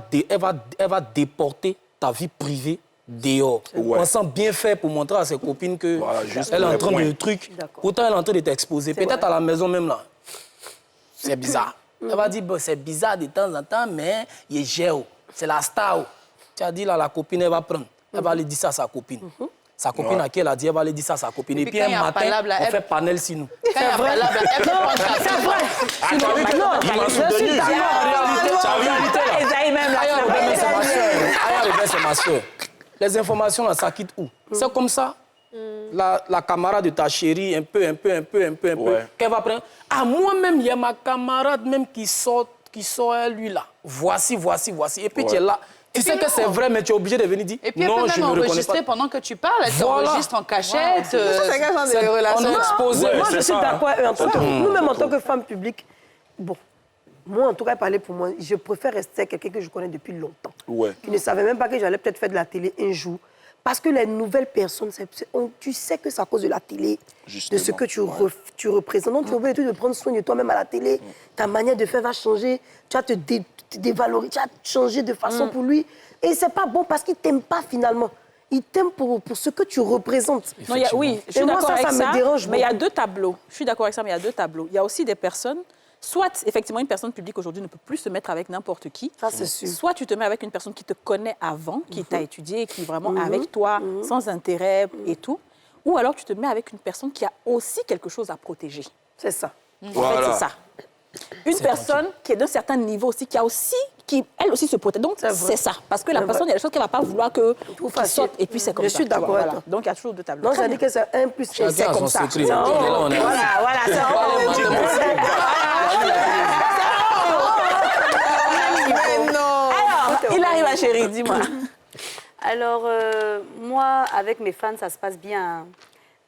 Speaker 5: Elle va déporter ta vie privée dehors.
Speaker 6: Ouais.
Speaker 5: Pensant bien faire pour montrer à ses copines que
Speaker 6: Voilà, juste
Speaker 5: elle est
Speaker 6: pour
Speaker 5: en
Speaker 6: les
Speaker 5: train
Speaker 6: points.
Speaker 5: de truc.
Speaker 3: D'accord.
Speaker 5: Pourtant, elle est en train de t'exposer. Peut-être
Speaker 3: vrai.
Speaker 5: à la maison même là. C'est bizarre. Elle va dire, bon, c'est bizarre de temps en temps, mais il est géo. C'est la star. Tu as dit là, la copine, elle va prendre. Elle va aller dire ça à sa copine. Sa copine à qui elle a dit, elle va aller dire ça à sa copine. Et puis
Speaker 4: quand
Speaker 5: un
Speaker 4: il y a
Speaker 5: matin,
Speaker 4: palabre, là,
Speaker 5: on
Speaker 4: elle-
Speaker 5: fait panel sur nous.
Speaker 4: Quand il y a palabre, elle peut prendre sa
Speaker 3: C'est vrai.
Speaker 6: Il m'a soutenu.
Speaker 5: En réalité,
Speaker 1: Esaïe même, là.
Speaker 5: Aya Rebelle, c'est ma soeur. Aya Rebelle, c'est ma soeur. les informations, là, ça quitte où? C'est comme ça. La camarade de ta chérie, un peu, qu'elle va prendre. Ah, moi-même, il y a ma camarade même qui sort lui, là. Voici. Et puis, tu es là. Tu sais que c'est vrai, mais tu es obligé de venir dire
Speaker 4: Et puis,
Speaker 5: non,
Speaker 4: elle peut
Speaker 5: je
Speaker 4: même
Speaker 5: ne reconnais
Speaker 4: enregistrer
Speaker 5: pas.
Speaker 4: pendant que tu parles. Elle t'enregistre en cachette.
Speaker 8: C'est quel genre de relation?
Speaker 5: On est exposé.
Speaker 3: Moi, je suis d'accord. Nous-mêmes, en
Speaker 6: trop.
Speaker 3: tant que femme publique, bon, moi, en tout cas, parler pour moi, je préfère rester avec quelqu'un que je connais depuis longtemps.
Speaker 6: Ouais.
Speaker 3: Qui ne savait même pas que j'allais peut-être faire de la télé un jour. Parce que les nouvelles personnes, tu sais que c'est à cause de la télé,
Speaker 6: Justement,
Speaker 3: de ce que tu représentes. Donc, tu es obligé de prendre soin de toi-même à la télé. Ta manière de faire va changer. Tu vas te dévaloriser, tu vas changer de façon pour lui. Et c'est pas bon parce qu'il t'aime pas finalement. Il t'aime pour ce que tu représentes.
Speaker 1: Non, oui, je suis
Speaker 3: Et moi,
Speaker 1: d'accord avec
Speaker 3: ça
Speaker 1: ça,
Speaker 3: me dérange
Speaker 1: mais il y a
Speaker 3: beaucoup.
Speaker 1: deux tableaux. Je suis d'accord avec ça, mais il y a deux tableaux. Il y a aussi des personnes, soit effectivement une personne publique aujourd'hui ne peut plus se mettre avec n'importe qui,
Speaker 3: Ça, c'est sûr.
Speaker 1: soit tu te mets avec une personne qui te connaît avant, qui t'a étudié, qui est vraiment avec toi, sans intérêt et tout, ou alors tu te mets avec une personne qui a aussi quelque chose à protéger.
Speaker 3: C'est ça.
Speaker 1: En fait,
Speaker 6: Voilà.
Speaker 1: c'est ça. Une personne qui est d'un certain niveau aussi, qui elle aussi se protège. Donc, c'est ça. Parce que la
Speaker 3: C'est
Speaker 1: personne,
Speaker 3: vrai.
Speaker 1: il y a des choses qu'elle ne va pas vouloir que
Speaker 3: Vous
Speaker 1: qu'il
Speaker 3: fassiez.
Speaker 1: sorte, et puis c'est comme
Speaker 3: Je
Speaker 1: ça.
Speaker 3: suis d'accord avec
Speaker 1: Voilà.
Speaker 3: toi.
Speaker 1: Donc, il y a toujours deux tableaux.
Speaker 3: Non,
Speaker 1: Très
Speaker 3: ça
Speaker 1: bien.
Speaker 3: dit que c'est 1 plus 1.
Speaker 5: Chacun
Speaker 1: C'est
Speaker 5: a
Speaker 1: comme
Speaker 5: son
Speaker 1: ça.
Speaker 5: secret.
Speaker 1: C'est
Speaker 5: Là,
Speaker 1: en haut.
Speaker 5: on est-
Speaker 1: Voilà, c'est en
Speaker 8: Mais non.
Speaker 1: Alors, il arrive à chérie, dis-moi.
Speaker 7: Alors, moi, avec mes fans, ça se passe bien.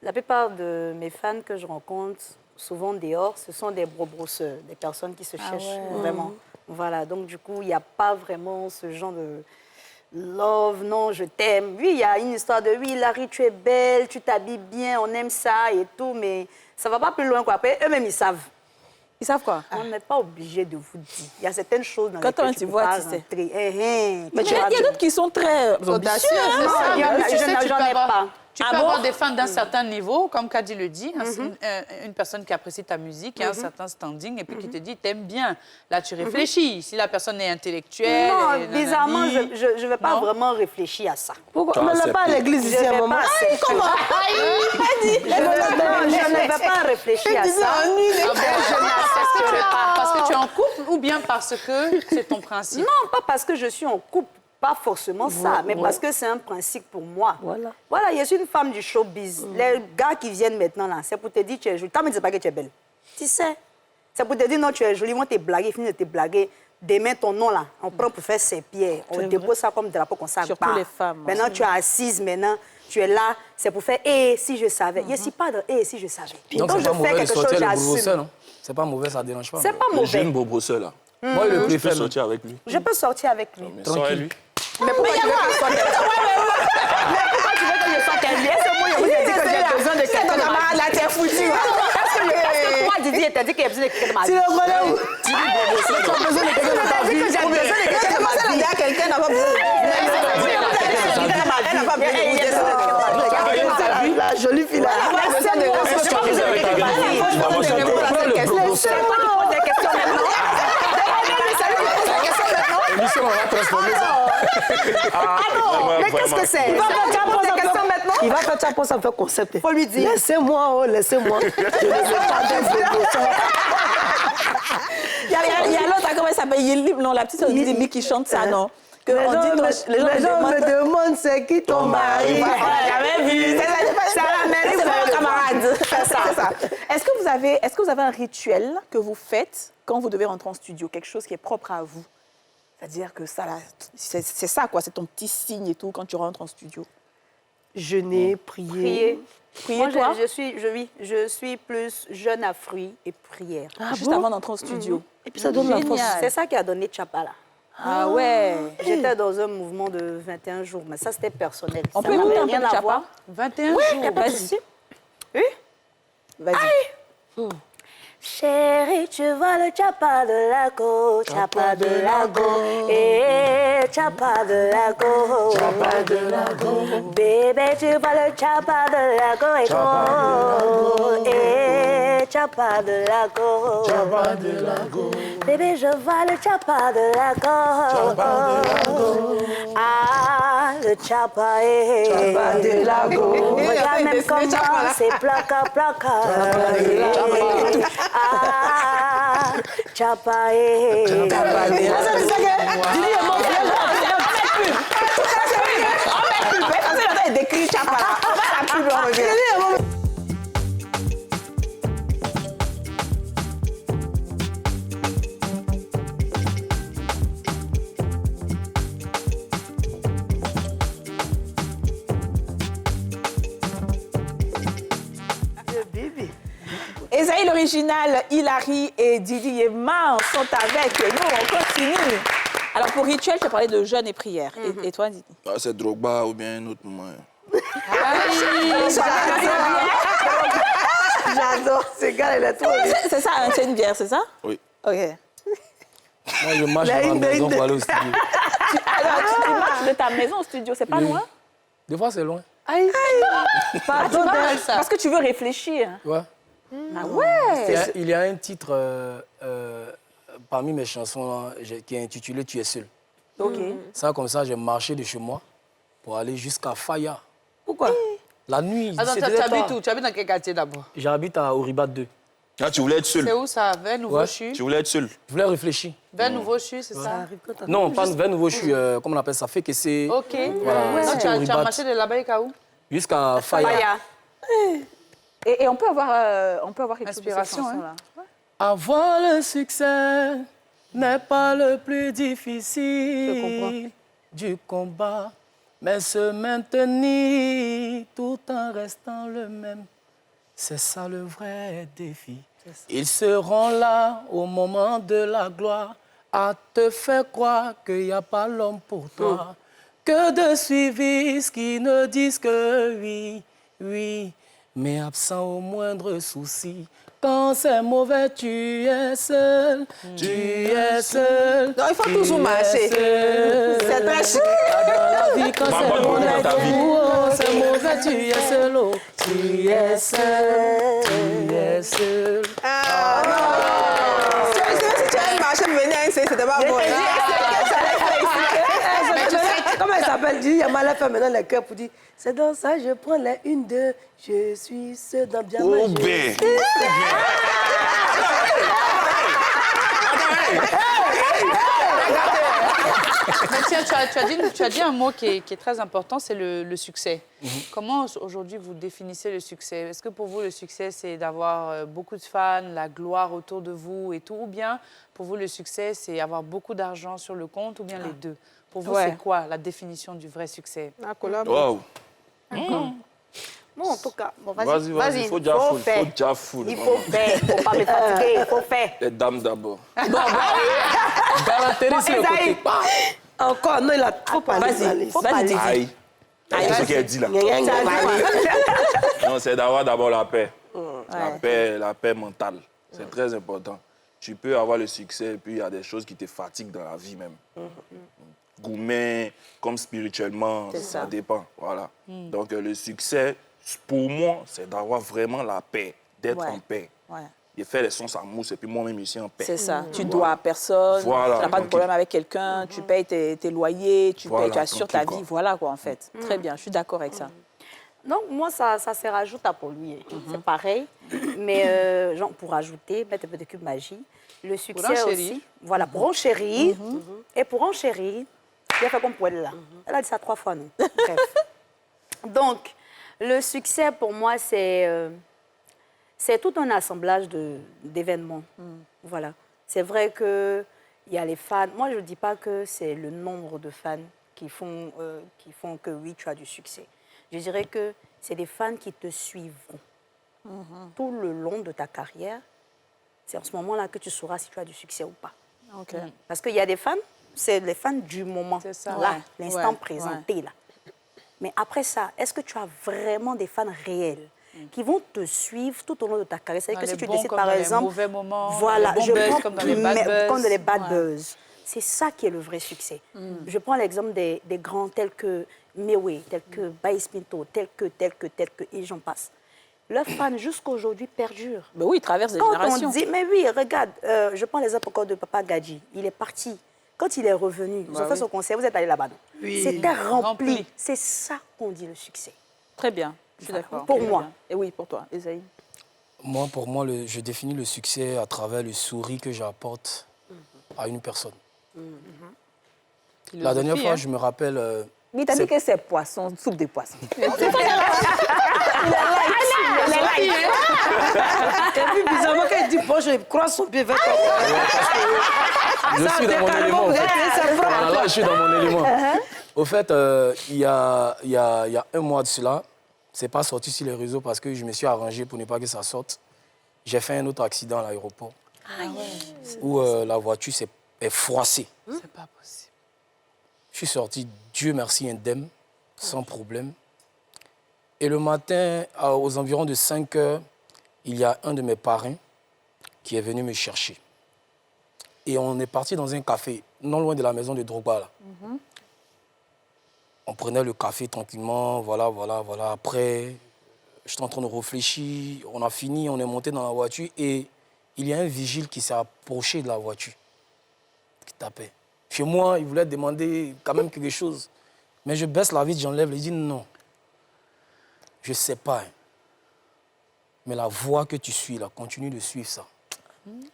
Speaker 7: La plupart de mes fans que je rencontre, souvent dehors, ce sont des brosseurs, des personnes qui se cherchent vraiment. Voilà, donc du coup, il n'y a pas vraiment ce genre de love, non, je t'aime. Oui, il y a une histoire de oui, Larry, tu es belle, tu t'habilles bien, on aime ça et tout, mais ça ne va pas plus loin, quoi. Après, eux-mêmes, ils savent.
Speaker 1: Ils savent quoi?
Speaker 7: On n'est pas obligé de vous dire. Il y a certaines choses dans
Speaker 1: Quand
Speaker 7: lesquelles
Speaker 1: tu
Speaker 7: tu peux
Speaker 1: vois,
Speaker 7: pas
Speaker 1: tu sais.
Speaker 7: rentrer.
Speaker 1: Mais il y a d'autres qui sont très
Speaker 8: Audacieux,
Speaker 1: ambitieux.
Speaker 8: c'est ça.
Speaker 7: Il y en a-
Speaker 4: Tu sais, tu
Speaker 7: j'en
Speaker 4: peux
Speaker 7: ai
Speaker 4: avoir-
Speaker 7: pas.
Speaker 4: Tu peux avoir des fans d'un certain niveau, comme Kadi le dit, une personne qui apprécie ta musique, qui a un certain standing, et puis qui te dit, t'aimes bien. Là, tu réfléchis. Si la personne est intellectuelle...
Speaker 7: Non,
Speaker 4: et
Speaker 7: bizarrement,
Speaker 4: nanani.
Speaker 7: je ne vais pas
Speaker 4: Non.
Speaker 7: vraiment réfléchir à ça.
Speaker 3: Pourquoi? On n'est pas à l'église
Speaker 7: Je
Speaker 3: ici à un
Speaker 7: vais
Speaker 3: moment.
Speaker 7: pas accepter. Je ne vais pas réfléchir à ça.
Speaker 4: Ah bon, je n'accepterai pas. Parce que tu es en couple ou bien parce que c'est ton principe?
Speaker 7: Non, pas parce que je suis en couple, pas forcément ça, mais parce que c'est un principe pour moi.
Speaker 3: Voilà.
Speaker 7: Voilà, je suis une femme du showbiz. Les gars qui viennent maintenant, là, c'est pour te dire que tu es jolie. Toi, mais tu ne sais pas que tu es belle. Tu sais. C'est pour te dire non, tu es jolie. Moi, tu es blagué, fini de te blaguer. Demain, ton nom, là, on prend pour faire ses pieds. On dépose ça comme drapeau, qu'on s'arrête
Speaker 1: Surtout les femmes.
Speaker 7: Maintenant, tu es assise, maintenant, tu es là. C'est pour faire « Eh, si je savais ». Je ne suis pas de « Eh, si je savais ».
Speaker 5: Donc,
Speaker 7: Quand
Speaker 5: c'est
Speaker 7: je
Speaker 5: pas
Speaker 7: fais
Speaker 5: mauvais de
Speaker 7: quelque chose,
Speaker 5: sortir le
Speaker 7: j'assume.
Speaker 5: brosseur, non? C'est pas mauvais, ça dérange pas.
Speaker 7: C'est pas
Speaker 6: Le jeune
Speaker 7: mauvais.
Speaker 6: beau brosseur, là.
Speaker 5: Moi, je le
Speaker 6: Tu peux
Speaker 5: préfère.
Speaker 6: sortir avec lui.
Speaker 7: Je peux sortir avec lui.
Speaker 6: Sors avec lui.
Speaker 7: Mais pourquoi tu veux que je sorte avec lui? Mais pourquoi tu veux que je sorte avec lui? Est-ce que moi, je vous ai dit que j'ai besoin de quelqu'un de ma vie?
Speaker 1: là, t'es foutu.
Speaker 7: Est-ce que toi, Didi, t'as dit qu'il y a besoin de quelqu'un de ma vie?
Speaker 3: Tu le connais où?
Speaker 7: Tu as besoin de quelqu'un de ma vie? J'ai besoin de quelqu'un de ma vie.
Speaker 8: Quelqu'un n'a pas besoin.
Speaker 7: Elle n'a pas besoin de
Speaker 3: La jolie fille là.
Speaker 5: L'émission, on va transformer ça.
Speaker 7: Mais qu'est-ce que c'est?
Speaker 3: Il va faire ça pour ça me faire concept.
Speaker 7: Faut lui dire.
Speaker 3: Laissez-moi, oh, laissez-moi. Je ne veux pas de
Speaker 1: Il y a l'autre, comment elle s'appelle? Yelib, non, la petite sœur Yelib qui chante ça, non? Que
Speaker 3: Les
Speaker 1: on dit, non,
Speaker 3: gens me demandent c'est qui ton mari.
Speaker 1: J'avais vu.
Speaker 3: C'est la même
Speaker 1: C'est
Speaker 3: chose.
Speaker 1: mon camarade. C'est ça. Est-ce que vous avez un rituel que vous faites quand vous devez rentrer en studio? Quelque chose qui est propre à vous? C'est-à-dire que ça, là, c'est ça, quoi. C'est ton petit signe et tout quand tu rentres en studio.
Speaker 3: Jeûner, prier.
Speaker 1: Prier,
Speaker 7: Moi,
Speaker 1: toi?
Speaker 7: je suis plus jeûne à fruits et prière.
Speaker 1: Juste avant d'entrer en studio.
Speaker 3: Et puis ça donne la force.
Speaker 7: C'est ça qui a donné Tchapa, là.
Speaker 1: Ah ouais.
Speaker 7: J'étais dans un mouvement de 21 jours, mais ça, c'était personnel.
Speaker 1: On
Speaker 7: Ça
Speaker 1: peut
Speaker 7: n'avait
Speaker 1: écouter un peu
Speaker 7: rien
Speaker 1: de
Speaker 7: à
Speaker 1: Tchapa?
Speaker 7: voir.
Speaker 4: 21 jours.
Speaker 1: Vas-y.
Speaker 7: Oui?
Speaker 1: Vas-y.
Speaker 7: Chérie, tu vois le Tchapa de la go, Tchapa de la go, eh, Tchapa de la go, Tchapa de la go. Bébé, tu vois le Tchapa de la go, eh, Tchapa de la go, Tchapa de la go. Bébé, je vois le Tchapa de la go, ah, le Tchapa, eh, Tchapa de la go. Regarde même comment c'est placa, placa. Ah, Tchapa, eh.
Speaker 1: original, Hilary et Didi Yema sont avec nous. On continue. Alors, pour Rituel, tu as parlé de jeûne et prière. Et toi, Didi?
Speaker 6: C'est Drogba ou bien un autre moment.
Speaker 3: J'adore ce gars, il a trop.
Speaker 1: C'est ça, c'est une bière, c'est ça?
Speaker 6: Oui.
Speaker 1: OK.
Speaker 5: Moi, je marche de ma maison pour aller au studio.
Speaker 1: Alors, tu marches de ta maison au studio, c'est pas loin?
Speaker 5: Des fois, c'est loin.
Speaker 3: Aïe.
Speaker 1: Pardon, parce que tu veux réfléchir.
Speaker 5: Ouais.
Speaker 1: Ah ouais?
Speaker 5: Il y a un titre parmi mes chansons qui est intitulé « Tu es seul ».
Speaker 1: OK.
Speaker 5: Ça, comme ça, j'ai marché de chez moi pour aller jusqu'à Faya.
Speaker 3: Pourquoi?
Speaker 5: La nuit,
Speaker 4: Attends, tu
Speaker 5: 17h.
Speaker 4: habites où? Tu habites dans quel quartier d'abord?
Speaker 5: J'habite à Oribat 2.
Speaker 6: Ah, tu voulais être
Speaker 4: C'est
Speaker 6: seul.
Speaker 4: où ça? Vers Nouveau-Chu?
Speaker 6: Tu voulais être seul.
Speaker 5: Je voulais réfléchir.
Speaker 4: Vers Nouveau-Chu, c'est ça?
Speaker 5: Non, pas vers nouveau, je suis, comment on appelle ça, fait que c'est
Speaker 4: OK.
Speaker 5: Voilà,
Speaker 4: Donc,
Speaker 5: c'était
Speaker 4: tu as
Speaker 5: Oribat
Speaker 4: marché de là-bas et où?
Speaker 5: jusqu'à Faya.
Speaker 1: Et on peut avoir quelque
Speaker 4: Inspiration,
Speaker 1: chose de cette chanson-là.
Speaker 5: Avoir le succès n'est pas le plus difficile du combat, mais se maintenir tout en restant le même, c'est ça le vrai défi. Ils seront là au moment de la gloire à te faire croire qu'il n'y a pas l'homme pour toi. Que de suivistes qui ne disent que oui, oui, mais absent au moindre souci. Quand c'est mauvais, tu es seul, tu es seul.
Speaker 8: Non, il faut toujours marcher.
Speaker 5: C'est
Speaker 8: très chic.
Speaker 5: Dans la vie, quand
Speaker 6: Bah,
Speaker 5: c'est
Speaker 6: bonne
Speaker 5: mauvais,
Speaker 6: dans ta vie.
Speaker 5: c'est mauvais, tu es seul, oh. Tu es seul, tu es seul.
Speaker 8: Ah non! Si tu avais marché pour venir ici, c'était pas bon.
Speaker 3: Comment elle s'appelle? Dis, Yamala fait maintenant les cœurs pour dire c'est dans ça, je prends les une, deux, je suis seul dans bien
Speaker 6: Oh,
Speaker 3: ma
Speaker 6: ben.
Speaker 4: Mais tiens, tu as dit un mot qui est très important, c'est le succès. Comment aujourd'hui vous définissez le succès? Est-ce que pour vous le succès c'est d'avoir beaucoup de fans, la gloire autour de vous et tout, ou bien pour vous le succès c'est avoir beaucoup d'argent sur le compte, ou bien les deux? Pour vous c'est quoi la définition du vrai succès?
Speaker 6: Wow.
Speaker 7: Bon, en tout cas, bon,
Speaker 6: Vas-y,
Speaker 7: vas-y.
Speaker 6: il faut déjà full.
Speaker 7: faire.
Speaker 6: Faut déjà full.
Speaker 7: Il faut faire, il ne faut pas me fatiguer, il faut faire.
Speaker 6: Les dames d'abord.
Speaker 5: Caractérise le côté.
Speaker 3: Esaïe. Encore, non, il a trop parlé.
Speaker 1: Vas-y,
Speaker 3: Faut
Speaker 1: vas-y,
Speaker 3: parler.
Speaker 1: Didi.
Speaker 6: Aïe. C'est ce qu'elle dit là. Non, c'est d'avoir d'abord la paix. La paix mentale. C'est très important. Tu peux avoir le succès et puis il y a des choses qui te fatiguent dans la vie même. Gourmet, comme spirituellement, ça dépend. Voilà. Donc le succès, pour moi, c'est d'avoir vraiment la paix, d'être en paix.
Speaker 1: Ouais.
Speaker 6: Et faire les sons sans mousse et puis moi-même ici en paix.
Speaker 1: C'est ça. Tu dois à personne,
Speaker 6: Voilà,
Speaker 1: tu n'as pas de problème avec quelqu'un, tu payes tes loyers, tu assures ta
Speaker 6: tranquille,
Speaker 1: vie.
Speaker 6: quoi.
Speaker 1: Voilà quoi en fait. Très bien, je suis d'accord avec ça.
Speaker 7: Donc, moi, ça se rajoute à polluer. C'est pareil. Mais genre, pour ajouter, mettre un peu de cube magie, le succès
Speaker 4: enchérir.
Speaker 7: aussi. Voilà, pour enchérir. Et pour enchérir, il a fait comme pour elle là. Elle a dit ça 3 fois, non? Bref. Donc, le succès, pour moi, c'est tout un assemblage d'événements. Voilà. C'est vrai qu'il y a les fans. Moi, je ne dis pas que c'est le nombre de fans qui font que, oui, tu as du succès. Je dirais que c'est des fans qui te suivront tout le long de ta carrière. C'est en ce moment-là que tu sauras si tu as du succès ou pas. Parce qu'il y a des fans, c'est les fans du moment,
Speaker 4: C'est ça.
Speaker 7: là,
Speaker 4: Ouais.
Speaker 7: l'instant
Speaker 4: Ouais.
Speaker 7: présenté, là. Mais après ça, est-ce que tu as vraiment des fans réels qui vont te suivre tout au long de ta carrière? C'est-à-dire que
Speaker 4: Dans
Speaker 7: si
Speaker 4: les
Speaker 7: tu
Speaker 4: bons
Speaker 7: décides,
Speaker 4: comme
Speaker 7: par
Speaker 4: dans les
Speaker 7: exemple...
Speaker 4: mauvais moments,
Speaker 7: voilà,
Speaker 4: dans les bons buzz
Speaker 7: prends
Speaker 4: comme dans les bad buzz.
Speaker 7: Comme dans les bad
Speaker 4: Ouais.
Speaker 7: buzz. C'est ça qui est le vrai succès. Je prends l'exemple des grands tels que Mewé, tels que Baïs Pinto, tels que, et j'en passe. Leurs fans jusqu'à aujourd'hui perdurent.
Speaker 1: Mais oui, ils traversent des
Speaker 7: Quand
Speaker 1: générations.
Speaker 7: on dit, mais oui, regarde, je prends l'exemple encore de Papa Gadji. Il est parti. Quand il est revenu, ils ont fait son concert, vous êtes allé là-bas.
Speaker 3: Oui.
Speaker 7: C'était rempli.
Speaker 4: Rempli.
Speaker 7: C'est ça qu'on dit le succès.
Speaker 1: Très bien, je suis d'accord.
Speaker 7: Pour
Speaker 1: Très
Speaker 7: moi.
Speaker 1: bien. Et oui, pour toi, Esaïe.
Speaker 5: Moi, pour moi, je définis le succès à travers le sourire que j'apporte à une personne. La dernière fois, je me rappelle...
Speaker 1: Mais t'as dit que c'est poisson, soupe de poisson.
Speaker 3: Et puis, bizarrement, quand il dit proche, il croise son pied vers toi.
Speaker 5: Je suis dans mon élément. En fait. Voilà, là, je suis dans mon élément. Au fait, il y a un mois de cela, c'est pas sorti sur les réseaux parce que je me suis arrangé pour ne pas que ça sorte. j'ai fait un autre accident à l'aéroport où la voiture est froissée.
Speaker 4: C'est pas possible.
Speaker 5: Je suis sorti, Dieu merci, indemne, sans problème. Et le matin, aux environs de 5 heures, il y a un de mes parrains qui est venu me chercher. Et on est parti dans un café, non loin de la maison de Drogba. Là. On prenait le café tranquillement, voilà. Après, j'étais en train de réfléchir, on a fini, on est monté dans la voiture et il y a un vigile qui s'est approché de la voiture, qui tapait. Chez moi, il voulait demander quand même quelque chose. Mais je baisse la vitre, j'enlève, il dit non. Je ne sais pas. Mais la voie que tu suis, là, continue de suivre ça.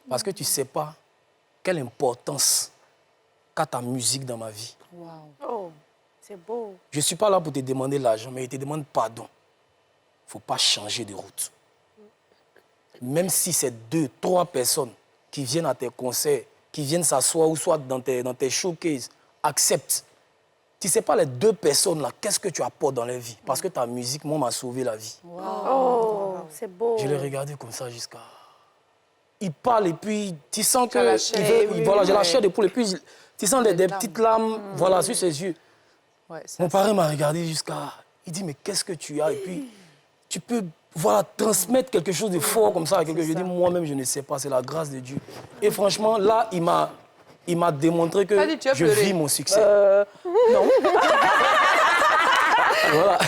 Speaker 5: Parce que tu ne sais pas quelle importance qu'a ta musique dans ma vie.
Speaker 4: Wow.
Speaker 7: Oh, c'est beau.
Speaker 5: Je ne suis pas là pour te demander l'argent, mais je te demande pardon. Il ne faut pas changer de route. Même si c'est 2, 3 personnes qui viennent à tes concerts, qui viennent s'asseoir ou soit dans tes showcases, accepte. Tu ne sais pas les 2 personnes-là, qu'est-ce que tu apportes dans leur vie. Parce que ta musique, moi, m'a sauvé la vie.
Speaker 4: Wow.
Speaker 7: Oh, c'est beau.
Speaker 5: Je l'ai regardé comme ça jusqu'à... Il parle et puis tu sens
Speaker 4: Tu as la chair,
Speaker 5: voilà, j'ai la chair de poule et puis tu sens des petites larmes voilà, sur ses yeux.
Speaker 4: Ouais,
Speaker 5: Mon parrain m'a regardé jusqu'à... Il dit, mais qu'est-ce que tu as? Et puis, tu peux voilà, transmettre quelque chose de fort comme ça à quelqu'un. Je dis, moi-même, je ne sais pas, c'est la grâce de Dieu. Et franchement, là, il m'a démontré que je vis mon succès.
Speaker 1: Non.
Speaker 5: Voilà.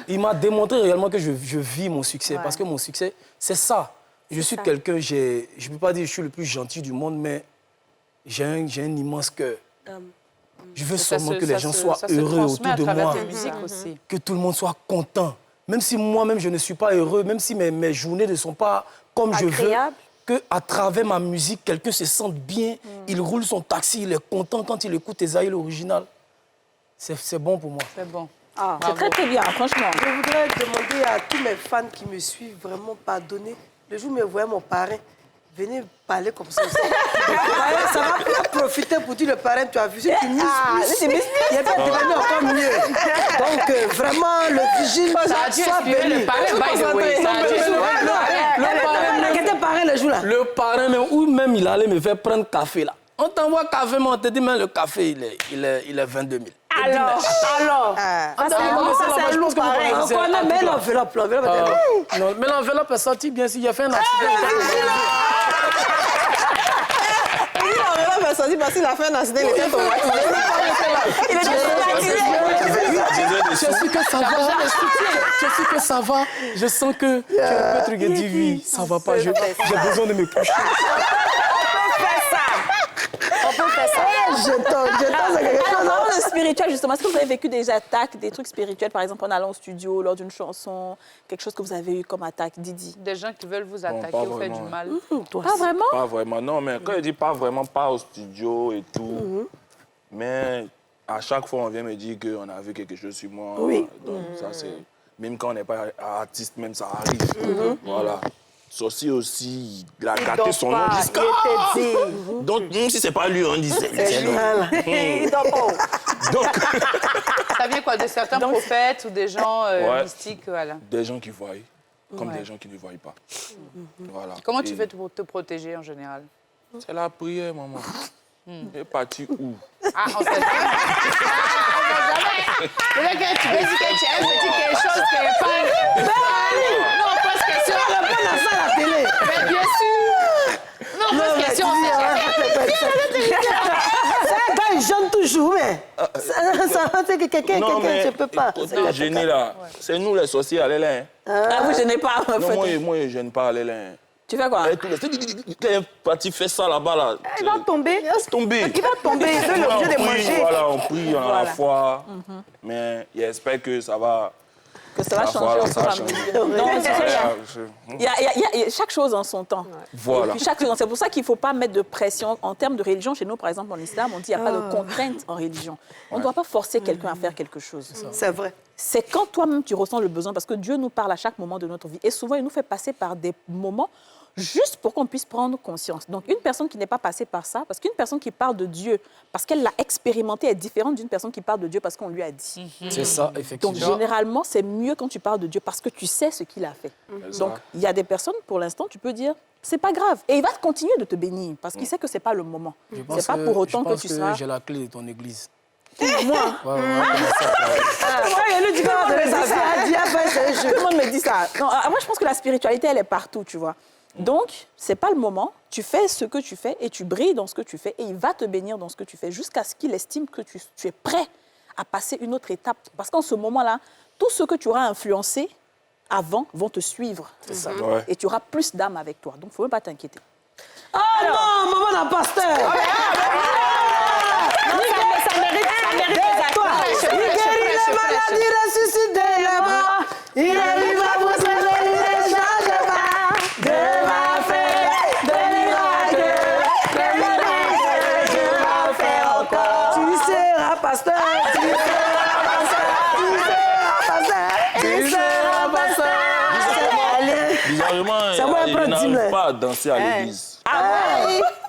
Speaker 5: Il m'a démontré réellement que je vis mon succès. Parce que mon succès, c'est ça. Je suis quelqu'un, je ne peux pas dire que je suis le plus gentil du monde, mais j'ai un immense cœur. Je veux seulement que les gens soient heureux autour de moi.
Speaker 4: Aussi.
Speaker 5: Que tout le monde soit content. Même si moi-même, je ne suis pas heureux, même si mes journées ne sont pas comme je veux, qu'à travers ma musique, quelqu'un se sente bien, il roule son taxi, il est content quand il écoute Esaïe l'original. C'est bon pour moi.
Speaker 4: C'est bon.
Speaker 1: Ah, c'est très très bien, franchement.
Speaker 3: Je voudrais demander à tous mes fans qui me suivent vraiment pardonner. Le jour où me voyait mon parrain, venez parler comme ça. Ça va plus profiter pour dire le parrain, tu as vu, si tu mises plus, il va devenir encore mieux. Donc vraiment, le vigile, soit béni.
Speaker 4: Le parrain, by the way, ça a dû
Speaker 3: le parrain le jour là.
Speaker 5: Le parrain, même, ou même il allait me faire prendre café là. On t'envoie café, mais on te dit, mais le café, il est 22 000.
Speaker 7: Alors,
Speaker 5: je pense que vous connaissez.
Speaker 3: On connaît, mais l'enveloppe.
Speaker 5: Non, mais l'enveloppe est sortie bien s'il y a fait un accident.
Speaker 8: L'enveloppe est sortie parce qu'il a fait un accident, il était traumatisé. Il
Speaker 5: Je sais que ça va. Je sais que ça va. Je sens que tu as un peu truc et dit oui, ça va pas. J'ai besoin de me coucher.
Speaker 7: on peut faire ça.
Speaker 3: Je t'en
Speaker 1: Alors, le spirituel, justement, est-ce que vous avez vécu des attaques, des trucs spirituels, par exemple en allant au studio, lors d'une chanson, quelque chose que vous avez eu comme attaque, Didi?
Speaker 4: Des gens qui veulent vous attaquer
Speaker 6: pas
Speaker 4: ou faire du
Speaker 6: vraiment.
Speaker 4: mal.
Speaker 1: Pas vraiment?
Speaker 6: Pas vraiment, non, mais quand je dis pas vraiment, pas au studio et tout, mais à chaque fois, on vient me dire qu'on a vu quelque chose sur moi.
Speaker 3: Oui.
Speaker 6: Donc, ça, c'est... Même quand on n'est pas artiste, même ça arrive. Voilà. Ceci aussi, il a gâté son nom jusqu'à... Donc, même si c'est pas lui, on dit c'est lui.
Speaker 3: Il dort pas.
Speaker 6: Donc,
Speaker 4: Ça vient quoi, de certains prophètes ou des gens mystiques, voilà.
Speaker 6: des gens qui voient, comme des gens qui ne voient pas. Voilà.
Speaker 4: Comment tu
Speaker 6: Et
Speaker 4: fais pour te protéger en général?
Speaker 6: c'est la prière, maman. Elle est partie où?
Speaker 4: Ah, on sait jamais. Peut-être que tu veux dire que tu as un petit quelque chose qui est pas... Non, on pose question.
Speaker 3: On a ça à la télé.
Speaker 4: Mais bien sûr. Non, on pose question.
Speaker 3: C'est un gars jeune toujours, mais c'est que quelqu'un, je peux pas.
Speaker 6: Côté gêné, là, c'est nous les sorciers à l'aile.
Speaker 1: Ah, vous gênez pas, en
Speaker 6: Non,
Speaker 1: fait.
Speaker 6: moi, je ne gêne pas à l'aile.
Speaker 1: Tu fais quoi?
Speaker 6: Quand un parti fait ça là-bas, là,
Speaker 7: Il va tomber.
Speaker 6: il va tomber.
Speaker 7: Il va tomber. Il veut l'objet de manger.
Speaker 6: Voilà, on prie, on a la foi. Mais j'espère que ça va...
Speaker 1: Que ça va changer
Speaker 6: Voilà,
Speaker 1: au
Speaker 6: ça
Speaker 1: fur et
Speaker 6: va
Speaker 1: à
Speaker 6: changer.
Speaker 1: mesure. Non, c'est très bien.
Speaker 6: Je-
Speaker 1: Il y a chaque chose en son temps.
Speaker 6: Voilà.
Speaker 1: Et puis chaque chose, c'est pour ça qu'il ne faut pas mettre de pression. En termes de religion, chez nous, par exemple, en islam, on dit qu'il n'y a pas de contrainte en religion. On ne doit pas forcer quelqu'un à faire quelque chose.
Speaker 3: C'est vrai.
Speaker 1: C'est quand toi-même tu ressens le besoin, parce que Dieu nous parle à chaque moment de notre vie. Et souvent, il nous fait passer par des moments juste pour qu'on puisse prendre conscience. Donc, une personne qui n'est pas passée par ça, parce qu'une personne qui parle de Dieu, parce qu'elle l'a expérimenté, est différente d'une personne qui parle de Dieu parce qu'on lui a dit.
Speaker 5: C'est ça, effectivement.
Speaker 1: Donc, généralement, c'est mieux quand tu parles de Dieu parce que tu sais ce qu'il a fait. Donc, il y a des personnes, pour l'instant, tu peux dire, c'est pas grave. Et il va continuer de te bénir parce qu'il sait que c'est pas le moment. C'est pas pour autant que tu seras...
Speaker 5: j'ai la clé de ton église.
Speaker 1: Moi.
Speaker 5: Ouais,
Speaker 1: Le dit tout le monde me dit ça. Non, moi, je pense que la spiritualité, elle est partout, tu vois. Donc, c'est pas le moment. Tu fais ce que tu fais et tu brilles dans ce que tu fais et il va te bénir dans ce que tu fais jusqu'à ce qu'il estime que tu es prêt à passer une autre étape. Parce qu'en ce moment-là, tout ce que tu auras influencé avant vont te suivre.
Speaker 6: C'est ça. Ouais.
Speaker 1: Et tu auras plus d'âme avec toi. Donc, il ne faut même pas t'inquiéter.
Speaker 3: Oh non, maman la pasteur.
Speaker 1: Ça mérite
Speaker 3: Il guérit les maladies, ressuscite les morts. Il est vivant pour se réveiller, ne change pas. Dieu va faire des miracles. Des miracles, Dieu va faire encore. Tu seras pasteur. Tu seras pasteur. Tu seras pasteur.
Speaker 6: Bizarrement,
Speaker 3: Ça va
Speaker 6: je
Speaker 3: pas
Speaker 6: n'arrive
Speaker 3: dire.
Speaker 6: pas à danser à l'église.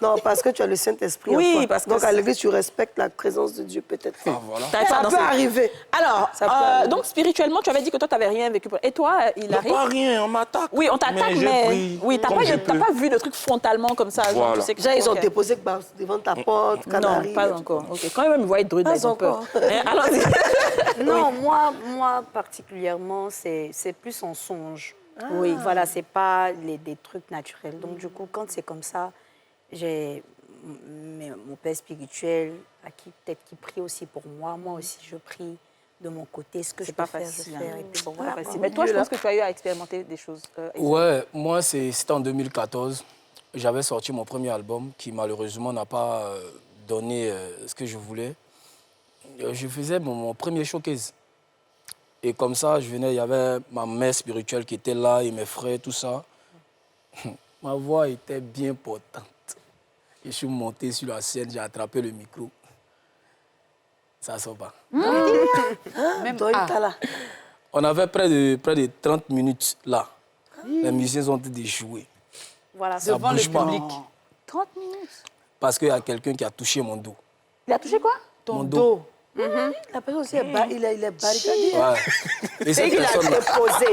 Speaker 3: Non, parce que tu as le Saint-Esprit en
Speaker 1: Oui,
Speaker 3: toi.
Speaker 1: parce que
Speaker 3: donc à l'église, tu respectes la présence de Dieu peut-être.
Speaker 6: Voilà.
Speaker 3: Ça peut arriver.
Speaker 1: Alors,
Speaker 3: Ça peut arriver.
Speaker 1: donc spirituellement, tu avais dit que toi, tu n'avais rien vécu. Et toi, il
Speaker 6: Non,
Speaker 1: arrive...
Speaker 6: pas rien, on m'attaque.
Speaker 1: Oui, on t'attaque,
Speaker 6: j'ai
Speaker 1: mais...
Speaker 6: pris
Speaker 1: Oui, t'as
Speaker 6: comme je peux.
Speaker 1: pas vu de truc frontalement comme ça. Genre,
Speaker 6: Voilà.
Speaker 1: tu sais que...
Speaker 3: Déjà, ils ont
Speaker 1: Ok.
Speaker 3: déposé devant ta porte,
Speaker 1: Non,
Speaker 3: canari.
Speaker 1: pas encore. Ok. Quand même, ils voient être druides,
Speaker 3: Pas
Speaker 1: ils ont peur.
Speaker 3: encore.
Speaker 1: Allons-y.
Speaker 7: Non, moi particulièrement, c'est plus en songe. Oui, voilà, c'est pas des trucs naturels. Donc, du coup, quand c'est comme ça, j'ai mon père spirituel, peut-être qui prie aussi pour moi. Moi aussi, je prie de mon côté. Ce que je peux
Speaker 1: pas
Speaker 7: faire,
Speaker 1: facile,
Speaker 7: je
Speaker 1: hein.
Speaker 7: fais. Et puis, bon,
Speaker 1: C'est pas
Speaker 7: voilà,
Speaker 1: facile.
Speaker 7: quoi.
Speaker 1: Mais toi, je pense que tu as eu à expérimenter des choses.
Speaker 5: Ouais, moi, c'était en 2014. J'avais sorti mon premier album qui, malheureusement, n'a pas donné ce que je voulais. Je faisais mon premier showcase. Et comme ça, je venais, il y avait ma mère spirituelle qui était là et mes frères, tout ça. Ma voix était bien portante. Et je suis monté sur la scène, j'ai attrapé le micro. Ça ne sort pas.
Speaker 3: Même là.
Speaker 5: On avait près de 30 minutes là. Les musiciens ont été joués.
Speaker 7: Voilà,
Speaker 5: Ça
Speaker 4: Devant le
Speaker 5: bouge pas.
Speaker 4: public.
Speaker 1: 30 minutes.
Speaker 5: Parce qu'il y a quelqu'un qui a touché mon dos.
Speaker 1: Il a touché quoi?
Speaker 5: Mon dos.
Speaker 3: La personne aussi, il est barricadé.
Speaker 5: Ouais. Et cette
Speaker 7: il a
Speaker 5: personne
Speaker 7: déposé.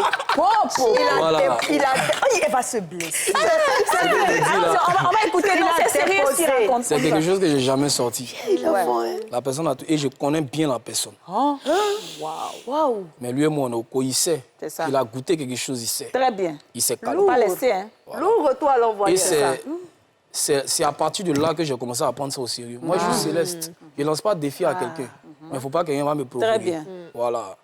Speaker 5: Voilà.
Speaker 7: Il va se blesser.
Speaker 1: On va écouter. Non, c'est sérieux ce qu'il raconte.
Speaker 5: C'est quelque chose que je n'ai jamais sorti.
Speaker 3: Il a fait.
Speaker 5: La personne a et je connais bien la personne.
Speaker 3: Waouh.
Speaker 5: Mais lui et moi, il sait.
Speaker 1: C'est ça.
Speaker 5: Il a goûté quelque chose, il sait.
Speaker 1: Très bien.
Speaker 5: Il s'est
Speaker 1: On
Speaker 5: calmé.
Speaker 1: va pas laisser, hein.
Speaker 3: L'ouvre-toi à l'envoyer.
Speaker 5: Et c'est à partir de là que j'ai commencé à prendre ça au sérieux. Moi, je suis céleste. Je ne lance pas de défi à quelqu'un. Mais il ne faut pas que quelqu'un va me provoquer.
Speaker 1: Très bien.
Speaker 5: Voilà.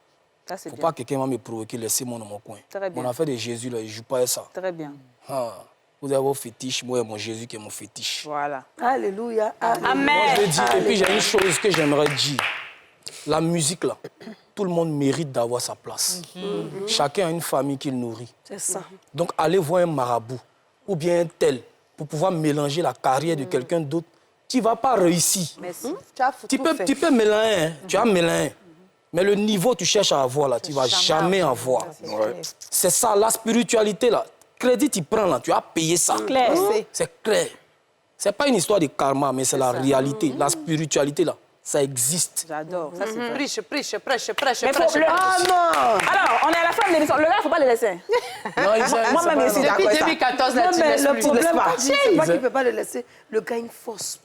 Speaker 1: Ça, c'est
Speaker 5: Il ne faut
Speaker 1: bien.
Speaker 5: pas que quelqu'un va me provoquer, laissez-moi dans mon coin.
Speaker 1: Très bien.
Speaker 5: Mon affaire de Jésus, là, je ne joue pas à ça.
Speaker 1: Très bien.
Speaker 5: Ah. Vous avez vos fétiches, moi, et mon Jésus qui est mon fétiche.
Speaker 1: Voilà.
Speaker 3: Alléluia.
Speaker 5: Moi, je le dis. Et puis, j'ai une chose que j'aimerais dire. La musique, là, tout le monde mérite d'avoir sa place. Chacun a une famille qu'il nourrit.
Speaker 3: C'est ça.
Speaker 5: Donc, allez voir un marabout ou bien un tel pour pouvoir mélanger la carrière de quelqu'un d'autre. Tu ne vas pas réussir.
Speaker 1: Merci.
Speaker 5: Tu peux mélanger, hein. Tu as mélangé. Mais le niveau que tu cherches à avoir, là, tu ne vas jamais avoir.
Speaker 6: Ouais.
Speaker 5: C'est ça, la spiritualité, là. Crédit, tu prends, là, tu as payé ça.
Speaker 1: Claire.
Speaker 5: C'est clair. Ce n'est pas une histoire de karma, mais c'est la réalité. La spiritualité, là, ça existe.
Speaker 1: J'adore. Ça, c'est vrai.
Speaker 4: Prêche.
Speaker 1: Mais faut le...
Speaker 3: Ah non.
Speaker 1: Alors, on est à la fin de l'émission. Le gars, il ne faut pas le laisser. Moi-même, ici,
Speaker 4: Depuis
Speaker 1: d'accord.
Speaker 4: 2014, là,
Speaker 3: Non,
Speaker 4: tu
Speaker 3: mais
Speaker 4: laisses
Speaker 3: le
Speaker 4: plus.
Speaker 3: problème,
Speaker 1: laisses pas.
Speaker 3: c'est pas qu'il ne peut pas le laisser. Le gars a une force.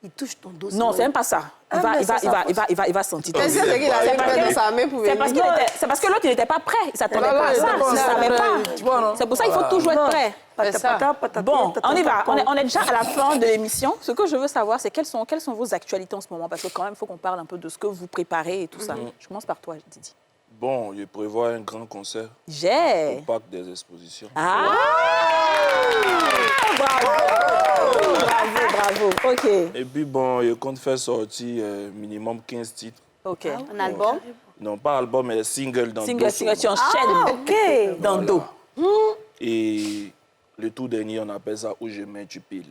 Speaker 3: Il touche ton dos.
Speaker 1: Non, c'est même pas ça. Il va sentir.
Speaker 8: C'est ça qu'il avait fait dans sa main pour
Speaker 1: C'est
Speaker 8: venir.
Speaker 1: parce que l'autre, il n'était pas prêt. Il ne s'attendait
Speaker 8: Voilà,
Speaker 1: pas à
Speaker 8: il
Speaker 1: ça.
Speaker 8: était pas
Speaker 1: Il ne savait
Speaker 8: prêt.
Speaker 1: pas.
Speaker 8: Tu vois, non?
Speaker 1: C'est pour ça qu'il faut toujours être prêt. Bon, on y va. On est déjà à la fin de l'émission. Ce que je veux savoir, c'est quelles sont vos actualités en ce moment? Parce que quand même, il faut qu'on parle un peu de ce que vous préparez et tout ça. Je commence par toi, Didi.
Speaker 6: Bon, je prévois un grand concert
Speaker 1: J'ai.
Speaker 6: au Parc des Expositions.
Speaker 1: Ah! Bravo. OK.
Speaker 6: Et puis bon, je compte faire sortir minimum 15 titres.
Speaker 1: OK.
Speaker 7: Un album.
Speaker 6: Non, pas album, mais single dans
Speaker 1: Single,
Speaker 6: deux
Speaker 1: tu
Speaker 6: sons.
Speaker 1: enchaînes.
Speaker 3: OK.
Speaker 1: Dans le dos.
Speaker 6: Et le tout dernier, on appelle ça Où je mets, tu piles.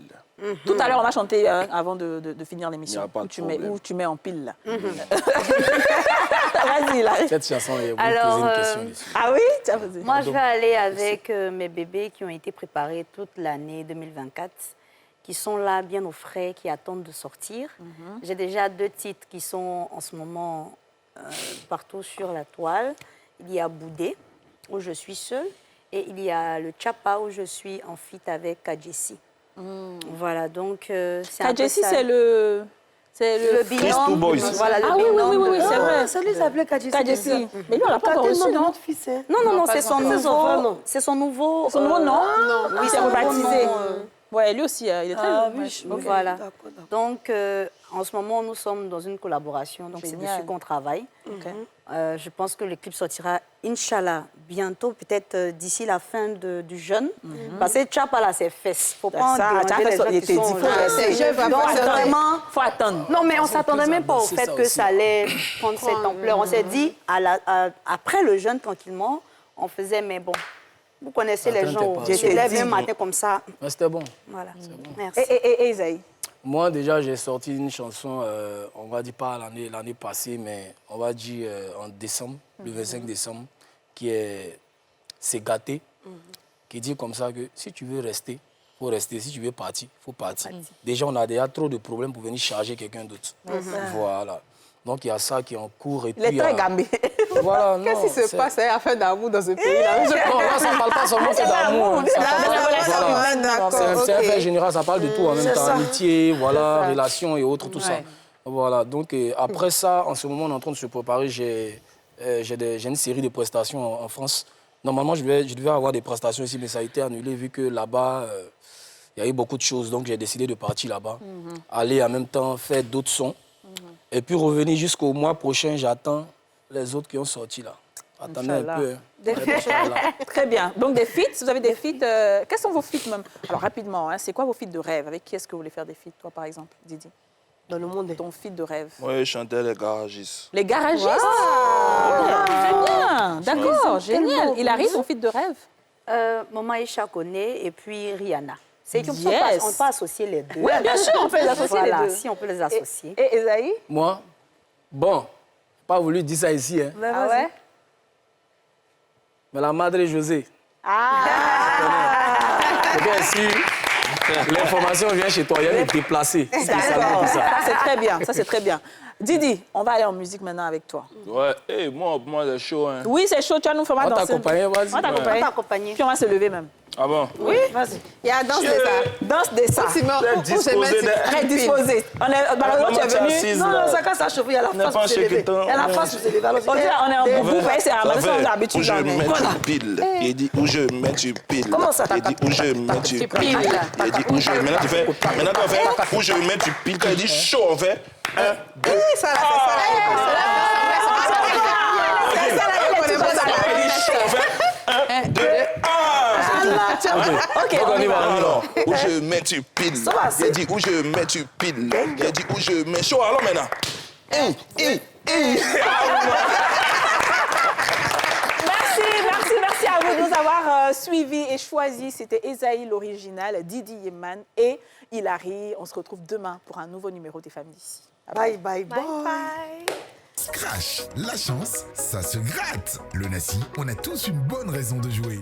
Speaker 1: Tout à l'heure, on va chanter avant de finir
Speaker 6: Il
Speaker 1: l'émission.
Speaker 6: n'y a pas de problème.
Speaker 1: Où tu mets en pile, là. Vas-y. Vas-y, Hilary.
Speaker 5: Cette chanson, il y a beaucoup
Speaker 7: Alors,
Speaker 5: posé une question dessus.
Speaker 1: Ah oui? Tiens, vas-y.
Speaker 7: Moi, je vais aller avec mes bébés qui ont été préparés toute l'année 2024, qui sont là bien au frais, qui attendent de sortir. J'ai déjà 2 titres qui sont en ce moment partout sur la toile. Il y a Boudé, où je suis seule, et il y a le Chapa, où je suis en feat avec Kadjessi. Voilà, donc c'est un peu
Speaker 1: Kadjessi,
Speaker 7: ça.
Speaker 1: c'est le
Speaker 6: Chris Two Boys.
Speaker 7: Voilà, le
Speaker 1: Ah oui, oui,
Speaker 7: binôme
Speaker 1: oui, oui,
Speaker 7: de-
Speaker 1: c'est vrai.
Speaker 3: Ça lui s'appelait Kadjessi.
Speaker 1: Kadjessi. Mais lui, on l'a pas
Speaker 3: T'as
Speaker 1: encore
Speaker 3: tellement
Speaker 1: reçu,
Speaker 3: de
Speaker 1: non?
Speaker 3: notre fils, hein.
Speaker 7: Non,
Speaker 4: pas
Speaker 7: c'est son
Speaker 4: encore.
Speaker 3: C'est son vrai
Speaker 7: nouveau...
Speaker 3: nom.
Speaker 7: C'est son nouveau...
Speaker 1: Son nouveau nom?
Speaker 7: Oui,
Speaker 1: Il s'est
Speaker 7: son nouveau
Speaker 1: rebaptisé.
Speaker 7: nom,
Speaker 1: Ouais, lui aussi, il est très
Speaker 3: Ah
Speaker 1: ouais.
Speaker 3: oui,
Speaker 1: Ok.
Speaker 7: Voilà.
Speaker 3: D'accord, d'accord.
Speaker 7: Donc, en ce moment, nous sommes dans une collaboration. Donc, c'est
Speaker 1: Génial.
Speaker 7: dessus qu'on travaille.
Speaker 1: Ok.
Speaker 7: Je pense que le clip sortira, Inch'Allah, bientôt, peut-être d'ici la fin du jeûne. Parce que Chapa, là, c'est fesses. Faut pas en
Speaker 1: Ça,
Speaker 7: déranger
Speaker 1: Chapa,
Speaker 7: les gens
Speaker 1: il
Speaker 7: qui
Speaker 1: était
Speaker 7: sont
Speaker 1: dit,
Speaker 7: là.
Speaker 1: c'est-
Speaker 8: je vais
Speaker 7: Donc,
Speaker 8: pas
Speaker 7: c'est
Speaker 8: faire
Speaker 7: vraiment...
Speaker 1: Faut attendre.
Speaker 7: Non, mais on ne s'attendait même pas au
Speaker 5: C'est
Speaker 7: fait
Speaker 5: ça
Speaker 7: que
Speaker 5: aussi.
Speaker 7: ça allait prendre cette ampleur. On s'est dit, après le jeûne, tranquillement, on faisait, mais bon, vous connaissez les
Speaker 5: Attends,
Speaker 7: gens,
Speaker 5: t'es pas-
Speaker 7: je lève un matin comme ça.
Speaker 5: Mais c'était bon.
Speaker 7: Voilà, merci.
Speaker 1: Et Isaïe?
Speaker 5: Moi, déjà, j'ai sorti une chanson, on va dire pas l'année passée, mais on va dire en décembre, le 25 décembre, qui est C'est gâté, qui dit comme ça que si tu veux rester, il faut rester. Si tu veux partir, il faut partir. Déjà, on a déjà trop de problèmes pour venir charger quelqu'un d'autre. Voilà. Donc, il y a ça qui est en cours. Et
Speaker 1: Il est
Speaker 5: puis,
Speaker 1: très gambé.
Speaker 5: Voilà, non,
Speaker 8: Qu'est-ce qui se
Speaker 5: c'est-
Speaker 8: passe, hein, affaire d'amour dans ce pays-là?
Speaker 5: Non, là, ça ne parle pas seulement que d'amour. hein. Ça parle- voilà.
Speaker 8: D'accord,
Speaker 5: C'est un fait
Speaker 8: ok.
Speaker 5: général, ça parle de tout en même temps. Amitié, voilà, relations et autres, tout ça.
Speaker 1: Ouais.
Speaker 5: Voilà, donc après ça, en ce moment, on est en train de se préparer. J'ai une série de prestations en France. Normalement, je devais avoir des prestations ici, mais ça a été annulé vu que là-bas, il y a eu beaucoup de choses. Donc, j'ai décidé de partir là-bas, aller en même temps faire d'autres sons. Et puis revenir jusqu'au mois prochain, j'attends les autres qui ont sorti là. Attendez un peu. hein. Voilà.
Speaker 1: Très bien. Donc, des feats, vous avez des feats. Quels sont vos feats même? Alors, rapidement, hein, c'est quoi vos feats de rêve? Avec qui est-ce que vous voulez faire des feats, toi, par exemple, Didi?
Speaker 3: Dans le monde.
Speaker 1: Ton feat de rêve?
Speaker 6: Moi, je chantais les garagistes.
Speaker 1: Les garagistes? Très bien. D'accord, génial. Il arrive ton feat de rêve?
Speaker 7: Maman Isha connaît et puis Rihanna. C'est qu'on
Speaker 1: Yes.
Speaker 7: peut associer les deux.
Speaker 1: Oui, bien sûr, on peut les associer
Speaker 7: Voilà,
Speaker 1: les deux.
Speaker 7: si on peut les associer.
Speaker 1: Et Esaïe?
Speaker 5: Moi, bon, pas voulu dire ça ici, hein.
Speaker 1: Ah ouais?
Speaker 5: Mais la Madre José.
Speaker 1: Ah!
Speaker 5: Bien sûr, l'information vient chez toi, il y a des déplacés.
Speaker 1: D'accord, ça c'est très bien, ça c'est très bien. Didi, on va aller en musique maintenant avec toi.
Speaker 6: Ouais, hey, moi, c'est chaud, hein.
Speaker 1: Oui, c'est chaud, tu vas nous faire
Speaker 5: On
Speaker 1: danser.
Speaker 5: t'accompagne, vas-y.
Speaker 1: On t'accompagne.
Speaker 7: On t'accompagne.
Speaker 1: Puis on va se lever même.
Speaker 6: Ah bon?
Speaker 1: Oui, vas-y.
Speaker 8: Il y a danse de ça.
Speaker 1: Danse des ça.
Speaker 8: Simon, où je
Speaker 6: disposé
Speaker 8: mets
Speaker 6: de-
Speaker 1: Très disposé. Malheureusement, tu es
Speaker 6: Maman,
Speaker 1: venu.
Speaker 6: assise,
Speaker 3: Non,
Speaker 6: là.
Speaker 3: non, ça quand ça chauffe, il y a la
Speaker 6: N'est
Speaker 3: face
Speaker 6: pas
Speaker 3: pour se
Speaker 6: chez
Speaker 3: lever.
Speaker 6: Kétan.
Speaker 3: Il y a la face pour se lever. Alors,
Speaker 1: On dit, on est en boubou, c'est à la maison, on a
Speaker 6: Où
Speaker 1: l'habitude
Speaker 6: je
Speaker 1: d'en
Speaker 6: mets
Speaker 1: mettre.
Speaker 6: tu pile. Il dit où je mets tu pile.
Speaker 3: Comment ça,
Speaker 6: Il dit où je mets tu pile. Il dit où je mets. Maintenant tu fais où je mets tu pile. Quand il dit chaud, on fait 1, 2.
Speaker 8: ça, là, c'est ça.
Speaker 6: Il dit chaud, on fait 1, 2,
Speaker 1: Ok,
Speaker 5: Donc, on y va, on y va.
Speaker 6: alors, où je mets tu pile. Il dit où je mets tu pile. Il dit où je mets chaud. Alors maintenant.
Speaker 1: Merci à vous de nous avoir suivis et choisis. C'était Esaïe l'original, Didi Yeman et Hilary. On se retrouve demain pour un nouveau numéro des Femmes d'ici.
Speaker 3: Bye, bye, bye.
Speaker 2: Scratch, la chance, ça se gratte. Le Nassi, on a tous une bonne raison de jouer.